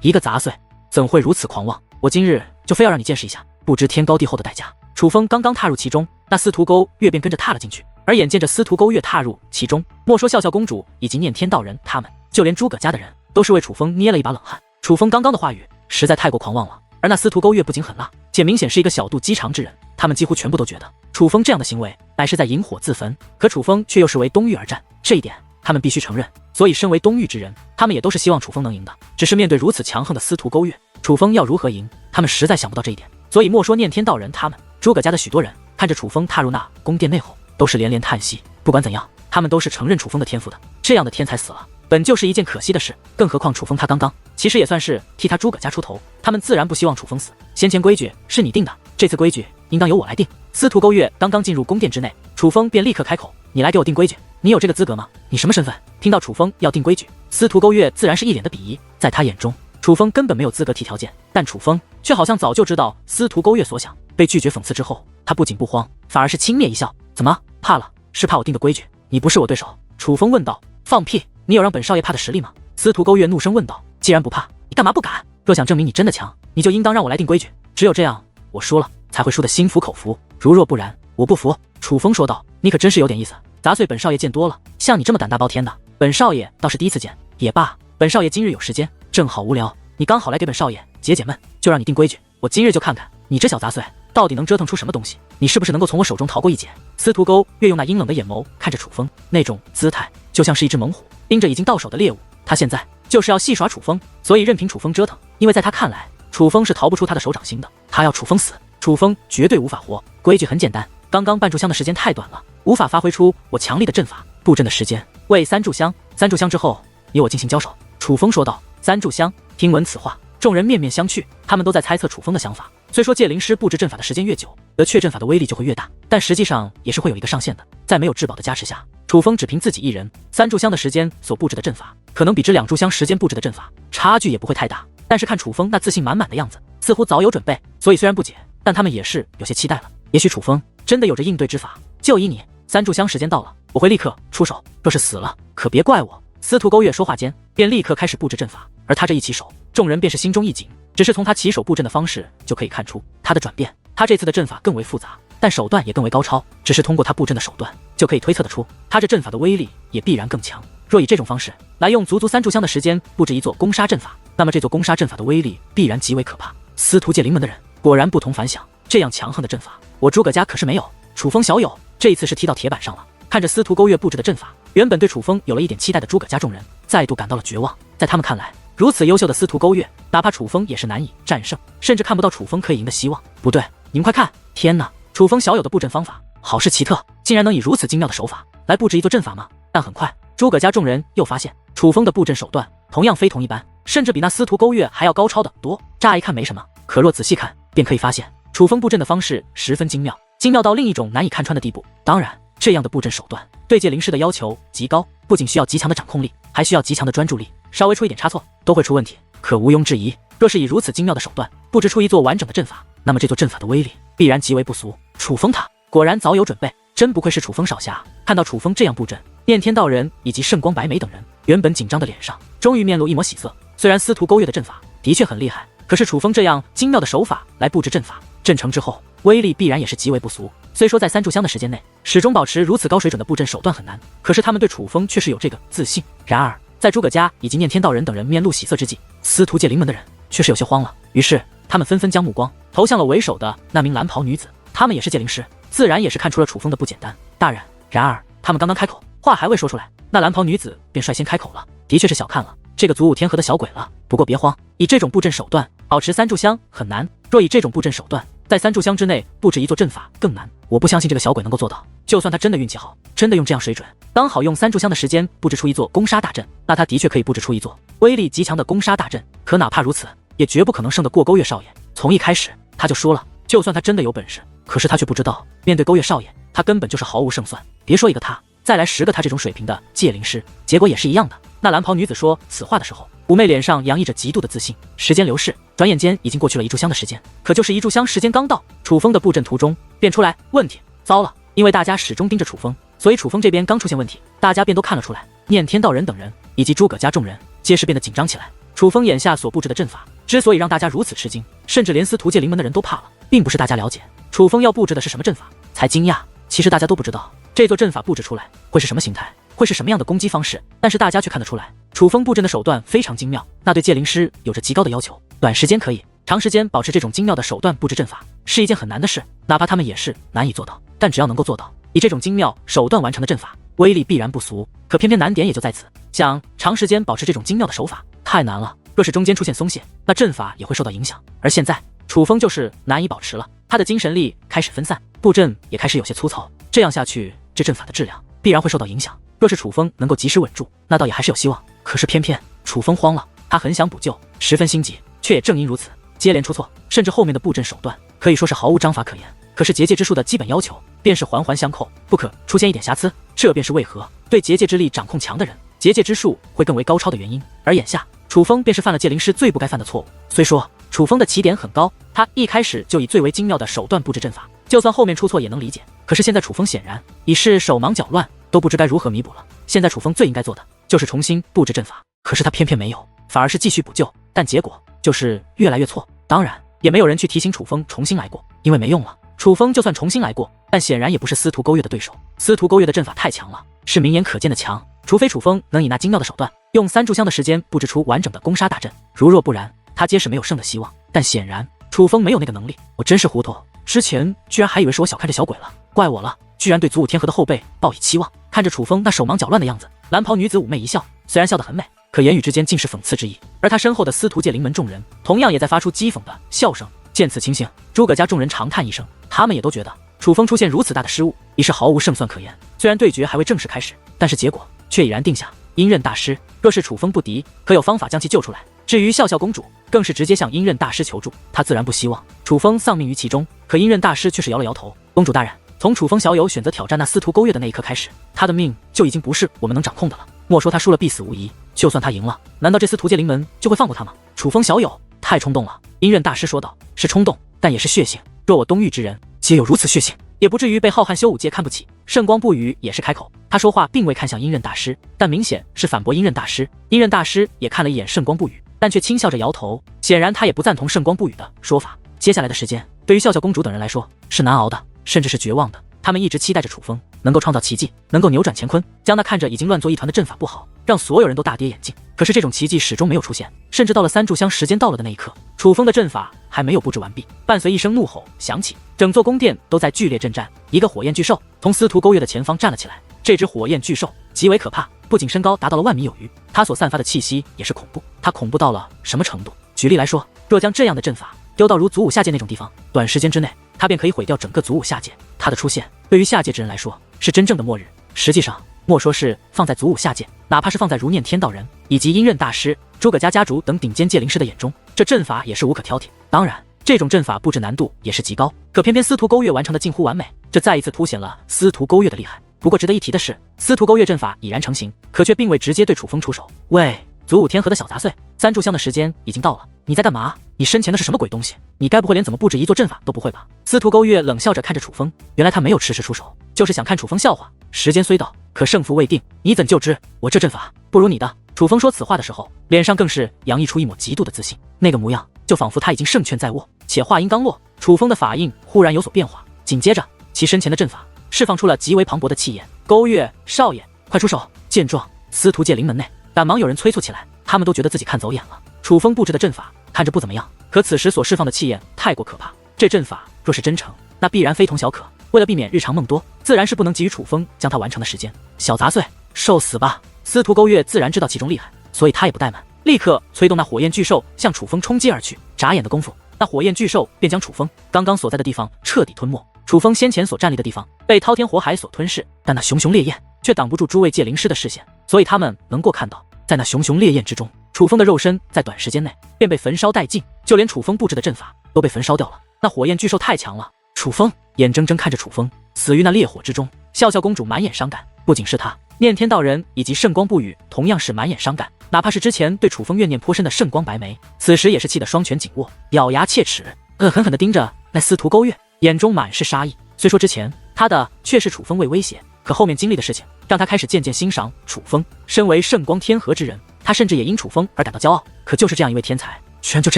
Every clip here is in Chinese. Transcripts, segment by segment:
一个杂碎，怎会如此狂妄？我今日就非要让你见识一下不知天高地厚的代价。楚风刚刚踏入其中，那司徒勾月便跟着踏了进去。而眼见着司徒勾月踏入其中，莫说笑笑公主以及念天道人他们，就连诸葛家的人都是为楚风捏了一把冷汗。楚风刚刚的话语实在太过狂妄了，而那司徒勾月不仅很辣，且明显是一个小肚鸡肠之人。他们几乎全部都觉得楚风这样的行为乃是在引火自焚，可楚风却又是为东域而战，这一点他们必须承认。所以身为东域之人，他们也都是希望楚风能赢的。只是面对如此强横的司徒勾月，楚风要如何赢，他们实在想不到这一点。所以莫说念天道人他们，诸葛家的许多人看着楚风踏入那宫殿内后，都是连连叹息。不管怎样，他们都是承认楚风的天赋的。这样的天才死了，本就是一件可惜的事，更何况楚风他刚刚其实也算是替他诸葛家出头，他们自然不希望楚风死。先前规矩是你定的，这次规矩应当由我来定。司徒勾月刚刚进入宫殿之内，楚风便立刻开口：“你来给我定规矩，你有这个资格吗？你什么身份？”听到楚风要定规矩，司徒勾月自然是一脸的鄙夷。在他眼中，楚风根本没有资格提条件，但楚风却好像早就知道司徒勾月所想。被拒绝讽刺之后，他不仅不慌，反而是轻蔑一笑：“怎么怕了？是怕我定的规矩？你不是我对手？”楚风问道：“放屁！你有让本少爷怕的实力吗？”司徒勾月怒声问道：“既然不怕，你干嘛不敢？若想证明你真的强，你就应当让我来定规矩。只有这样，我输了才会输得心服口服。如若不然，我不服。”楚风说道：“你可真是有点意思，杂碎本少爷见多了，像你这么胆大包天的，本少爷倒是第一次见。也罢，本少爷今日有时间，正好无聊，你刚好来给本少爷解解闷，就让你定规矩。我今日就看看你这小杂碎到底能折腾出什么东西，你是不是能够从我手中逃过一劫？”司徒勾月用那阴冷的眼眸看着楚风，那种姿态就像是一只猛虎盯着已经到手的猎物。他现在就是要戏耍楚风，所以任凭楚风折腾，因为在他看来，楚风是逃不出他的手掌心的。他要楚风死，楚风绝对无法活。规矩很简单，刚刚半炷香的时间太短了，无法发挥出我强力的阵法，布阵的时间为3炷香。3炷香之后，由我进行交手。楚风说道。3炷香。听闻此话，众人面面相觑，他们都在猜测楚风的想法。虽说戒灵师布置阵法的时间越久，得确阵法的威力就会越大，但实际上也是会有一个上限的。在没有至宝的加持下，楚风只凭自己一人3炷香的时间所布置的阵法，可能比这2炷香时间布置的阵法差距也不会太大。但是看楚风那自信满满的样子，似乎早有准备，所以虽然不解，但他们也是有些期待了。也许楚风真的有着应对之法。就依你，3炷香时间到了，我会立刻出手。若是死了，可别怪我。司徒勾月说话间，便立刻开始布置阵法。而他这一起手，众人便是心中一紧。只是从他起手布阵的方式就可以看出他的转变。他这次的阵法更为复杂，但手段也更为高超。只是通过他布阵的手段，就可以推测得出他这阵法的威力也必然更强。若以这种方式来用足3炷香的时间布置一座攻杀阵法，那么这座攻杀阵法的威力必然极为可怕。司徒界灵门的人果然不同凡响，这样强横的阵法，我诸葛家可是没有。楚风小友这一次是踢到铁板上了。看着司徒勾月布置的阵法，原本对楚风有了一点期待的诸葛家众人再度感到了绝望。在他们看来，如此优秀的司徒勾月，哪怕楚风也是难以战胜，甚至看不到楚风可以赢的希望。不对，你们快看！天哪，楚风小友的布阵方法好是奇特，竟然能以如此精妙的手法来布置一座阵法吗？但很快，诸葛家众人又发现楚风的布阵手段同样非同一般，甚至比那司徒勾月还要高超的多。乍一看没什么，可若仔细看，便可以发现楚风布阵的方式十分精妙，精妙到另一种难以看穿的地步。当然，这样的布阵手段对戒灵师的要求极高，不仅需要极强的掌控力，还需要极强的专注力，稍微出一点差错都会出问题。可毋庸置疑，若是以如此精妙的手段布置出一座完整的阵法，那么这座阵法的威力必然极为不俗。楚风他果然早有准备，真不愧是楚风少侠。看到楚风这样布阵，念天道人以及圣光白眉等人原本紧张的脸上终于面露一抹喜色。虽然司徒勾月的阵法的确很厉害，可是楚风这样精妙的手法来布置阵法，阵成之后威力必然也是极为不俗。虽说在3炷香的时间内始终保持如此高水准的布阵手段很难，可是他们对楚风却是有这个自信。然而在诸葛家以及念天道人等人面露喜色之际，司徒界灵门的人却是有些慌了。于是他们纷纷将目光投向了为首的那名蓝袍女子。他们也是戒灵师，自然也是看出了楚风的不简单。大人，然而他们刚刚开口，话还未说出来，那蓝袍女子便率先开口了。的确是小看了这个祖武天河的小鬼了，不过别慌，以这种布阵手段保持3炷香很难，若以这种布阵手段在3炷香之内布置一座阵法更难。我不相信这个小鬼能够做到。就算他真的运气好，真的用这样水准，刚好用3炷香的时间布置出一座攻杀大阵，那他的确可以布置出一座威力极强的攻杀大阵。可哪怕如此，也绝不可能胜得过勾月少爷。从一开始他就输了。就算他真的有本事，可是他却不知道，面对勾月少爷，他根本就是毫无胜算。别说一个他，再来10个他这种水平的戒灵师，结果也是一样的。那蓝袍女子说此话的时候，妩媚脸上洋溢着极度的自信。时间流逝，转眼间已经过去了1炷香的时间。可就是1炷香时间刚到，楚风的布阵图中便出来问题。糟了，因为大家始终盯着楚风，所以楚风这边刚出现问题，大家便都看了出来。念天道人等人以及诸葛家众人皆是变得紧张起来。楚风眼下所布置的阵法，之所以让大家如此吃惊，甚至连司徒界灵门的人都怕了，并不是大家了解楚风要布置的是什么阵法才惊讶，其实大家都不知道这座阵法布置出来会是什么形态，会是什么样的攻击方式，但是大家却看得出来，楚风布阵的手段非常精妙，那对界灵师有着极高的要求，短时间可以，长时间保持这种精妙的手段布置阵法是一件很难的事，哪怕他们也是难以做到，但只要能够做到，以这种精妙手段完成的阵法，威力必然不俗。可偏偏难点也就在此，想长时间保持这种精妙的手法太难了，若是中间出现松懈，那阵法也会受到影响。而现在楚风就是难以保持了，他的精神力开始分散，布阵也开始有些粗糙，这样下去，这阵法的质量必然会受到影响。若是楚风能够及时稳住，那倒也还是有希望。可是偏偏楚风慌了，他很想补救，十分心急，却也正因如此，接连出错，甚至后面的布阵手段可以说是毫无章法可言。可是结界之术的基本要求便是环环相扣，不可出现一点瑕疵，这便是为何对结界之力掌控强的人，结界之术会更为高超的原因。而眼下楚风便是犯了界灵师最不该犯的错误。虽说楚风的起点很高，他一开始就以最为精妙的手段布置阵法，就算后面出错也能理解。可是现在楚风显然已是手忙脚乱，都不知该如何弥补了。现在楚风最应该做的就是重新布置阵法，可是他偏偏没有，反而是继续补救，但结果就是越来越错。当然也没有人去提醒楚风重新来过，因为没用了。楚风就算重新来过，但显然也不是司徒勾月的对手。司徒勾月的阵法太强了，是明眼可见的强，除非楚风能以那精妙的手段，用3炷香的时间布置出完整的攻杀大阵，如若不然，他皆是没有胜的希望。但显然楚风没有那个能力，我真是糊涂，之前居然还以为是我小看这小鬼了，怪我了，居然对祖武天河的后辈抱以期望。看着楚风那手忙脚乱的样子，蓝袍女子妩媚一笑，虽然笑得很美，可言语之间尽是讽刺之意。而他身后的司徒界灵门众人同样也在发出讥讽的笑声。见此情形，诸葛家众人长叹一声，他们也都觉得楚风出现如此大的失误，已是毫无胜算可言。虽然对决还未正式开始，但是结果却已然定下。阴刃大师若是楚风不敌，可有方法将其救出来。至于笑笑公主，更是直接向阴刃大师求助，她自然不希望楚风丧命于其中。可阴刃大师却是摇了摇头，公主大人，从楚风小友选择挑战那司徒勾月的那一刻开始，他的命就已经不是我们能掌控的了。莫说他输了必死无疑，就算他赢了，难道这司徒界灵门就会放过他吗？楚风小友太冲动了，阴刃大师说道，是冲动，但也是血性。若我东域之人皆有如此血性，也不至于被浩瀚修武界看不起。圣光不语也是开口，他说话并未看向阴刃大师，但明显是反驳阴刃大师。阴刃大师也看了一眼圣光不语，但却轻笑着摇头，显然他也不赞同圣光不语的说法。接下来的时间对于笑笑公主等人来说是难熬的，甚至是绝望的。他们一直期待着楚风能够创造奇迹，能够扭转乾坤，将那看着已经乱作一团的阵法布好，让所有人都大跌眼镜。可是这种奇迹始终没有出现，甚至到了3炷香时间到了的那一刻，楚风的阵法还没有布置完毕，伴随一声怒吼响起，整座宫殿都在剧烈震颤。一个火焰巨兽从司徒勾月的前方站了起来，这只火焰巨兽极为可怕，不仅身高达到了万米有余，它所散发的气息也是恐怖。它恐怖到了什么程度？举例来说，若将这样的阵法丢到如祖武下界那种地方，短时间之内它便可以毁掉整个祖武下界。它的出现对于下界之人来说是真正的末日。实际上莫说是放在祖武下界，哪怕是放在如念天道人以及阴刃大师、诸葛家家主等顶尖界灵师的眼中，这阵法也是无可挑剔。当然这种阵法布置难度也是极高，可偏偏司徒勾月完成的近乎完美，这再一次凸显了司徒勾月的厉害。不过值得一提的是，司徒勾月阵法已然成型，可却并未直接对楚风出手。喂，祖武天河的小杂碎，3炷香的时间已经到了，你在干嘛？你身前的是什么鬼东西？你该不会连怎么布置一座阵法都不会吧？司徒勾月冷笑着看着楚风，原来他没有迟迟出手，就是想看楚风笑话。时间虽到，可胜负未定，你怎就知我这阵法不如你的？楚风说此话的时候，脸上更是洋溢出一抹极度的自信，那个模样就仿佛他已经胜券在握。且话音刚落，楚风的法印忽然有所变化，紧接着其身前的阵法释放出了极为磅礴的气焰。勾月少爷，快出手！见状，司徒界灵门内赶忙有人催促起来，他们都觉得自己看走眼了。楚风布置的阵法看着不怎么样，可此时所释放的气焰太过可怕，这阵法若是真成，那必然非同小可。为了避免日常梦多，自然是不能给予楚风将它完成的时间。小杂碎，受死吧！司徒勾月自然知道其中厉害，所以他也不怠慢，立刻催动那火焰巨兽向楚风冲击而去。眨眼的功夫，那火焰巨兽便将楚风刚刚所在的地方彻底吞没。楚风先前所站立的地方被滔天火海所吞噬，但那熊熊烈焰却挡不住诸位界灵师的视线，所以他们能够看到，在那熊熊烈焰之中，楚风的肉身在短时间内便被焚烧殆尽，就连楚风布置的阵法都被焚烧掉了。那火焰巨兽太强了，楚风眼睁睁看着楚风死于那烈火之中。笑笑公主满眼伤感，不仅是她，念天道人以及圣光不语同样是满眼伤感，哪怕是之前对楚风怨念颇深的圣光白眉，此时也是气得双拳紧握，咬牙切齿，恶狠狠地盯着那司徒勾月，眼中满是杀意。虽说之前他的却是楚风为威胁，可后面经历的事情让他开始渐渐欣赏楚风。身为圣光天河之人，他他甚至也因楚风而感到骄傲。可就是这样一位天才，居然就这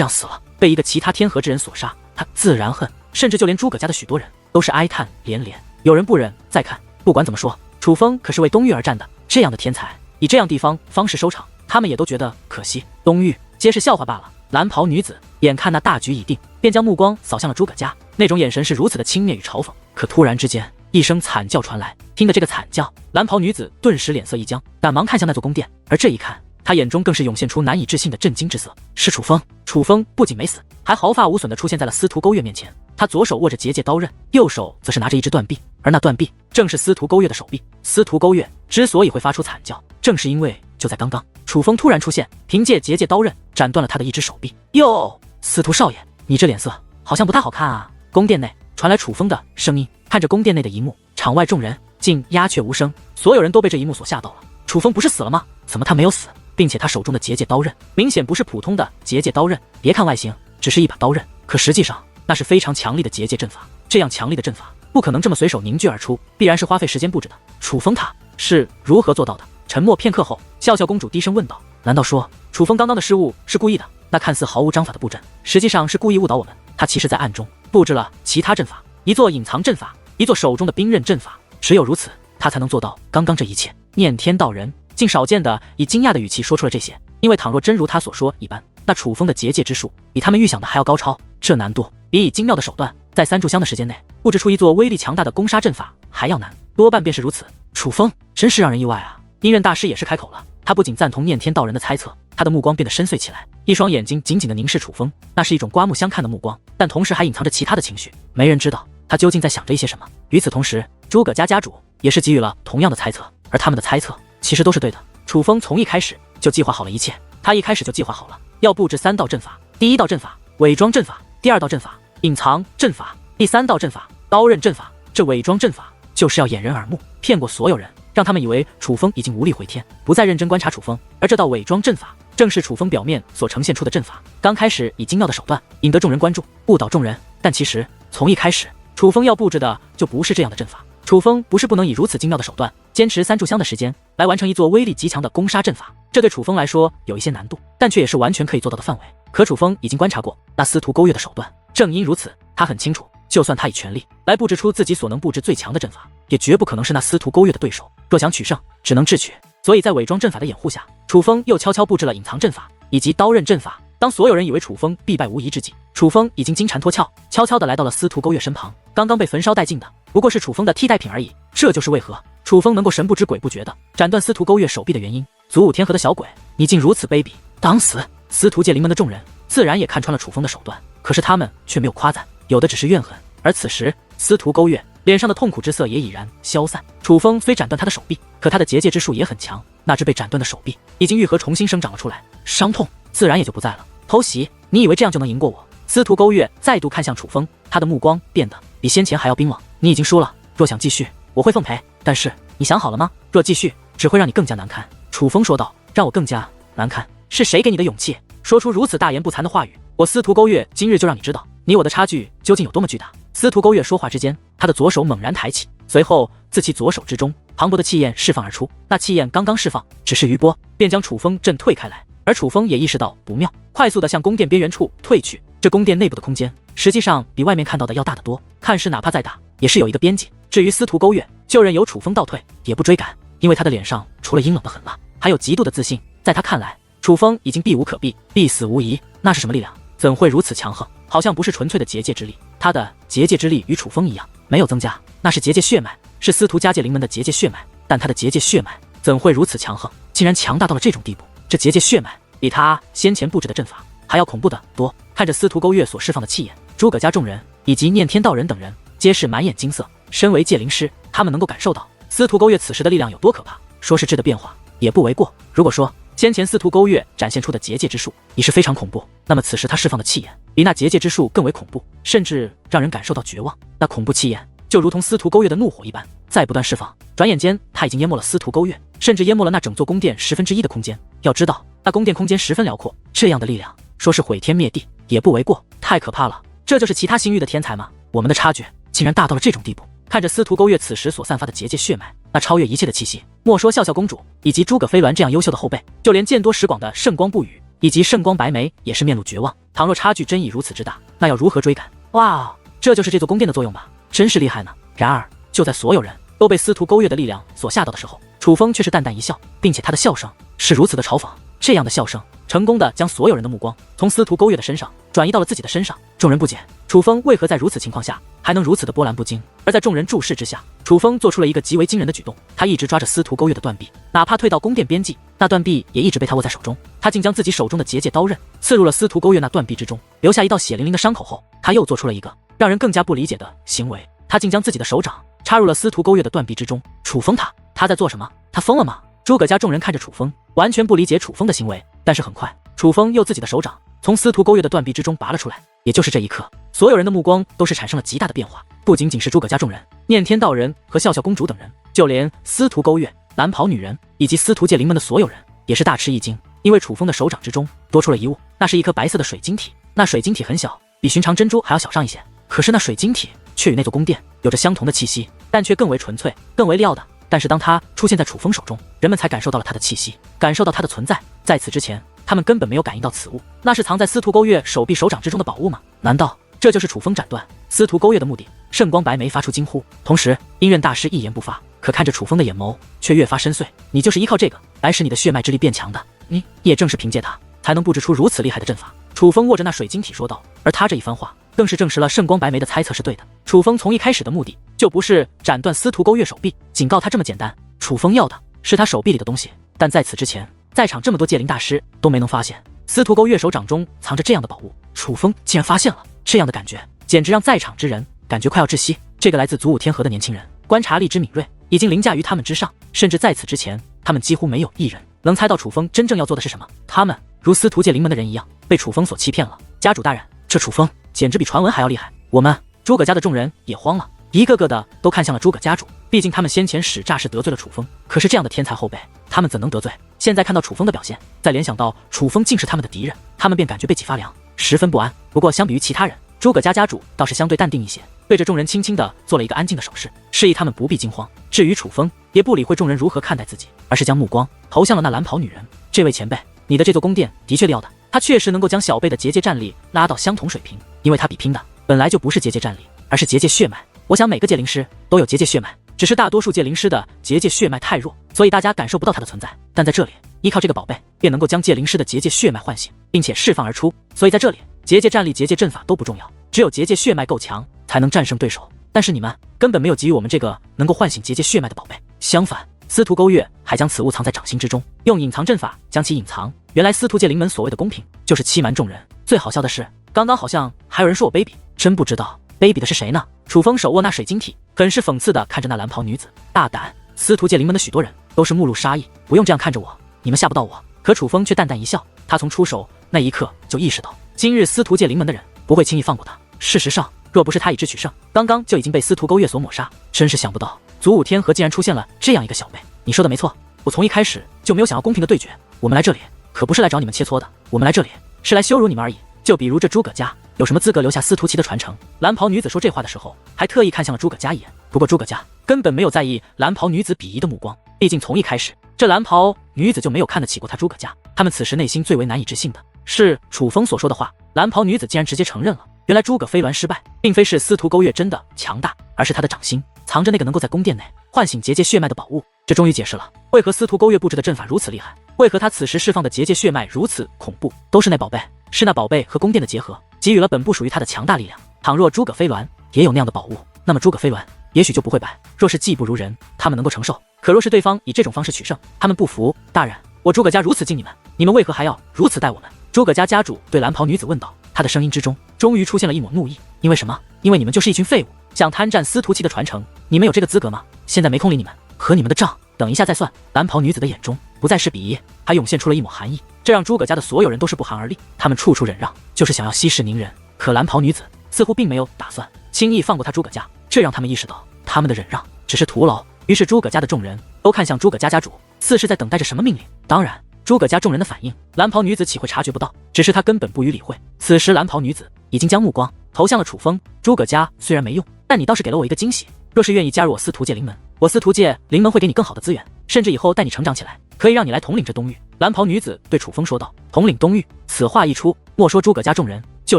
样死了，被一个其他天河之人所杀，他自然恨，甚至就连诸葛家的许多人都是哀叹连连。有人不忍再看，不管怎么说，楚风可是为东域而战的，这样的天才以这样地方方式收场，他们也都觉得可惜。东域皆是笑话罢了。蓝袍女子眼看那大局已定，便将目光扫向了诸葛家，那种眼神是如此的轻蔑与嘲讽。可突然之间，一声惨叫传来，听得这个惨叫，蓝袍女子顿时脸色一僵，赶忙看向那座宫殿，而这一看，她眼中更是涌现出难以置信的震惊之色。是楚风！楚风不仅没死，还毫发无损地出现在了司徒勾月面前。他左手握着结界刀刃，右手则是拿着一只断臂，而那断臂正是司徒勾月的手臂。司徒勾月之所以会发出惨叫，正是因为就在刚刚，楚风突然出现，凭借结界刀刃斩断了他的一只手臂。哟，司徒少爷，你这脸色好像不太好看啊！宫殿内传来楚风的声音。看着宫殿内的一幕，场外众人竟鸦雀无声，所有人都被这一幕所吓到了。楚风不是死了吗？怎么他没有死？并且他手中的结界刀刃明显不是普通的结界刀刃，别看外形只是一把刀刃，可实际上那是非常强力的结界阵法。这样强力的阵法不可能这么随手凝聚而出，必然是花费时间布置的。楚风他是如何做到的？沉默片刻后，笑笑公主低声问道：难道说楚风刚刚的失误是故意的？那看似毫无章法的布阵，实际上是故意误导我们。他其实在暗中布置了其他阵法，一座隐藏阵法，一座手中的兵刃阵法。只有如此，他才能做到刚刚这一切。念天道人竟少见的以惊讶的语气说出了这些，因为倘若真如他所说一般，那楚风的结界之术比他们预想的还要高超，这难度比以精妙的手段在3炷香的时间内布置出一座威力强大的攻杀阵法还要难，多半便是如此。楚风真是让人意外啊！阴刃大师也是开口了，他不仅赞同念天道人的猜测，他的目光变得深邃起来，一双眼睛紧紧地凝视楚风，那是一种刮目相看的目光，但同时还隐藏着其他的情绪，没人知道他究竟在想着一些什么。与此同时，诸葛家家主也是给予了同样的猜测，而他们的猜测其实都是对的。楚风从一开始就计划好了一切，他一开始就计划好了要布置3道阵法，第1道阵法伪装阵法，第2道阵法隐藏阵法，第3道阵法刀刃阵法。这伪装阵法就是要掩人耳目，骗过所有人，让他们以为楚风已经无力回天，不再认真观察楚风。而这道伪装阵法正是楚风表面所呈现出的阵法，刚开始以精妙的手段引得众人关注，误导众人，但其实从一开始楚风要布置的就不是这样的阵法。楚风不是不能以如此精妙的手段坚持3炷香的时间来完成一座威力极强的攻杀阵法，这对楚风来说有一些难度，但却也是完全可以做到的范围。可楚风已经观察过那司徒勾月的手段，正因如此，他很清楚，就算他以全力来布置出自己所能布置最强的阵法，也绝不可能是那司徒勾月的对手。若想取胜，只能智取。所以在伪装阵法的掩护下，楚风又悄悄布置了隐藏阵法以及刀刃阵法。当所有人以为楚风必败无疑之际，楚风已经金蝉脱壳，悄悄地来到了司徒勾月身旁。刚刚被焚烧殆尽的不过是楚风的替代品而已。这就是为何楚风能够神不知鬼不觉地斩断司徒勾月手臂的原因。祖武天河的小鬼，你竟如此卑鄙！当时司徒界临门的众人自然也看穿了楚风的手段，可是他们却没有夸赞，有的只是怨恨。而此时司徒勾月脸上的痛苦之色也已然消散。楚风虽斩断他的手臂，可他的结界之术也很强，那只被斩断的手臂已经愈合重新生长了出来，伤痛自然也就不在了。偷袭，你以为这样就能赢过我？司徒勾月再度看向楚风，他的目光变得比先前还要冰冷。你已经输了，若想继续，我会奉陪，但是你想好了吗？若继续，只会让你更加难堪。楚风说道。让我更加难堪？是谁给你的勇气说出如此大言不惭的话语？我司徒勾月今日就让你知道，你我的差距究竟有多么巨大。司徒勾月说话之间，他的左手猛然抬起，随后自其左手之中磅礴的气焰释放而出。那气焰刚刚释放，只是余波，便将楚风震退开来。而楚风也意识到不妙，快速地向宫殿边缘处退去。这宫殿内部的空间实际上比外面看到的要大得多，看似哪怕再大，也是有一个边界。至于司徒勾月，就任由楚风倒退，也不追赶，因为他的脸上除了阴冷的狠辣，还有极度的自信。在他看来，楚风已经避无可避，必死无疑。那是什么力量？怎会如此强横？好像不是纯粹的结界之力。他的结界之力与楚风一样，没有增加，那是结界血脉，是司徒家界临门的结界血脉。但他的结界血脉怎会如此强横？竟然强大到了这种地步。这结界血脉比他先前布置的阵法还要恐怖的多。看着司徒勾月所释放的气焰，诸葛家众人以及念天道人等人皆是满眼金色。身为界灵师，他们能够感受到司徒勾月此时的力量有多可怕，说是质的变化也不为过。如果说先前司徒勾月展现出的结界之术已是非常恐怖，那么此时他释放的气焰比那结界之术更为恐怖，甚至让人感受到绝望。那恐怖气焰就如同司徒勾月的怒火一般，再不断释放，转眼间他已经淹没了司徒勾月，甚至淹没了那整座宫殿1/10的空间。要知道，那宫殿空间十分辽阔，这样的力量说是毁天灭地也不为过，太可怕了。这就是其他星域的天才吗？我们的差距竟然大到了这种地步。看着司徒勾月此时所散发的结界血脉，那超越一切的气息。莫说笑笑公主以及诸葛飞鸾这样优秀的后辈，就连见多识广的圣光不语以及圣光白眉也是面露绝望。倘若差距真已如此之大，那要如何追赶？哇，这就是这座宫殿的作用吧，真是厉害呢。然而，就在所有人都被司徒勾月的力量所吓到的时候，楚风却是淡淡一笑，并且他的笑声是如此的嘲讽。这样的笑声成功的将所有人的目光从司徒勾月的身上转移到了自己的身上。众人不解楚风为何在如此情况下还能如此的波澜不惊。而在众人注视之下，楚风做出了一个极为惊人的举动，他一直抓着司徒勾月的断臂，哪怕退到宫殿边际，那断臂也一直被他握在手中。他竟将自己手中的结界刀刃刺入了司徒勾月那断臂之中，留下一道血淋淋的伤口后，他又做出了一个让人更加不理解的行为，他竟将自己的手掌插入了司徒勾月的断臂之中。楚风他在做什么？他疯了吗？诸葛家众人看着楚风，完全不理解楚风的行为。但是很快，楚风又自己的手掌从司徒勾月的断臂之中拔了出来。也就是这一刻，所有人的目光都是产生了极大的变化，不仅仅是诸葛家众人、念天道人和笑笑公主等人，就连司徒勾月、蓝袍女人以及司徒界灵门的所有人也是大吃一惊，因为楚风的手掌之中多出了一物，那是一颗白色的水晶体。那水晶体很小，比寻常珍珠还要小上一些，可是那水晶体却与那座宫殿有着相同的气息，但却更为纯粹、更为亮的。但是当它出现在楚风手中，人们才感受到了它的气息，感受到它的存在。在此之前，他们根本没有感应到此物，那是藏在司徒勾月手臂手掌之中的宝物吗？难道这就是楚风斩断司徒勾月的目的？圣光白眉发出惊呼，同时阴刃大师一言不发，可看着楚风的眼眸却越发深邃。你就是依靠这个来使你的血脉之力变强的，你也正是凭借它才能布置出如此厉害的阵法。楚风握着那水晶体说道，而他这一番话更是证实了圣光白眉的猜测是对的。楚风从一开始的目的就不是斩断司徒勾月手臂，警告他这么简单，楚风要的是他手臂里的东西。但在此之前，在场这么多界灵大师都没能发现司徒勾月手掌中藏着这样的宝物，楚风竟然发现了，这样的感觉简直让在场之人感觉快要窒息。这个来自祖武天河的年轻人观察力之敏锐，已经凌驾于他们之上，甚至在此之前，他们几乎没有一人能猜到楚风真正要做的是什么。他们如司徒界灵门的人一样，被楚风所欺骗了。家主大人，这楚风简直比传闻还要厉害。我们诸葛家的众人也慌了，一个个的都看向了诸葛家主，毕竟他们先前使诈是得罪了楚风，可是这样的天才后辈，他们怎能得罪？现在看到楚风的表现，再联想到楚风竟是他们的敌人，他们便感觉背脊发凉，十分不安。不过相比于其他人，诸葛家家主倒是相对淡定一些，对着众人轻轻的做了一个安静的手势，示意他们不必惊慌。至于楚风，也不理会众人如何看待自己，而是将目光投向了那蓝袍女人。这位前辈，你的这座宫殿的确厉害，他确实能够将小辈的结界战力拉到相同水平，因为他比拼的本来就不是结界战力，而是结界血脉。我想每个界灵师都有结界血脉，只是大多数界灵师的结界血脉太弱，所以大家感受不到它的存在。但在这里，依靠这个宝贝，便能够将界灵师的结界血脉唤醒，并且释放而出。所以在这里，结界战力、结界阵法都不重要，只有结界血脉够强，才能战胜对手。但是你们根本没有给予我们这个能够唤醒结界血脉的宝贝，相反，司徒勾月还将此物藏在掌心之中，用隐藏阵法将其隐藏。原来司徒界灵门所谓的公平，就是欺瞒众人。最好笑的是，刚刚好像还有人说我卑鄙，真不知道卑鄙的是谁呢？楚风手握那水晶体，很是讽刺地看着那蓝袍女子，大胆！司徒界灵门的许多人都是目露杀意，不用这样看着我，你们吓不到我。可楚风却淡淡一笑，他从出手那一刻就意识到，今日司徒界灵门的人不会轻易放过他。事实上，若不是他以智取胜，刚刚就已经被司徒勾月所抹杀。真是想不到，祖武天河竟然出现了这样一个小辈。你说的没错，我从一开始就没有想要公平的对决。我们来这里可不是来找你们切磋的，我们来这里是来羞辱你们而已。就比如这诸葛家有什么资格留下司徒旗的传承？蓝袍女子说这话的时候，还特意看向了诸葛家一眼。不过诸葛家根本没有在意蓝袍女子鄙夷的目光，毕竟从一开始，这蓝袍女子就没有看得起过他诸葛家。他们此时内心最为难以置信的是楚风所说的话，蓝袍女子竟然直接承认了。原来诸葛飞鸾失败，并非是司徒勾月真的强大，而是他的掌心藏着那个能够在宫殿内唤醒结界血脉的宝物。这终于解释了为何司徒勾月布置的阵法如此厉害，为何他此时释放的结界血脉如此恐怖，都是那宝贝，是那宝贝和宫殿的结合，给予了本不属于他的强大力量。倘若诸葛飞鸾也有那样的宝物，那么诸葛飞鸾也许就不会败。若是技不如人，他们能够承受；可若是对方以这种方式取胜，他们不服。大人，我诸葛家如此敬你们，你们为何还要如此待我们？诸葛家家主对蓝袍女子问道，他的声音之中终于出现了一抹怒意。因为什么？因为你们就是一群废物，想贪占司徒旗的传承，你们有这个资格吗？现在没空理你们，和你们的账等一下再算。蓝袍女子的眼中不再是鄙夷，还涌现出了一抹寒意，这让诸葛家的所有人都是不寒而栗。他们处处忍让，就是想要息事宁人，可蓝袍女子似乎并没有打算轻易放过他诸葛家，这让他们意识到他们的忍让只是徒劳。于是诸葛家的众人都看向诸葛家家主，似是在等待着什么命令。当然，诸葛家众人的反应，蓝袍女子岂会察觉不到？只是她根本不予理会。此时蓝袍女子已经将目光投向了楚风。诸葛家虽然没用，但你倒是给了我一个惊喜。若是愿意加入我司徒界灵门，我司徒界灵门会给你更好的资源，甚至以后带你成长起来，可以让你来统领这东域。蓝袍女子对楚风说道。统领东域，此话一出，莫说诸葛家众人，就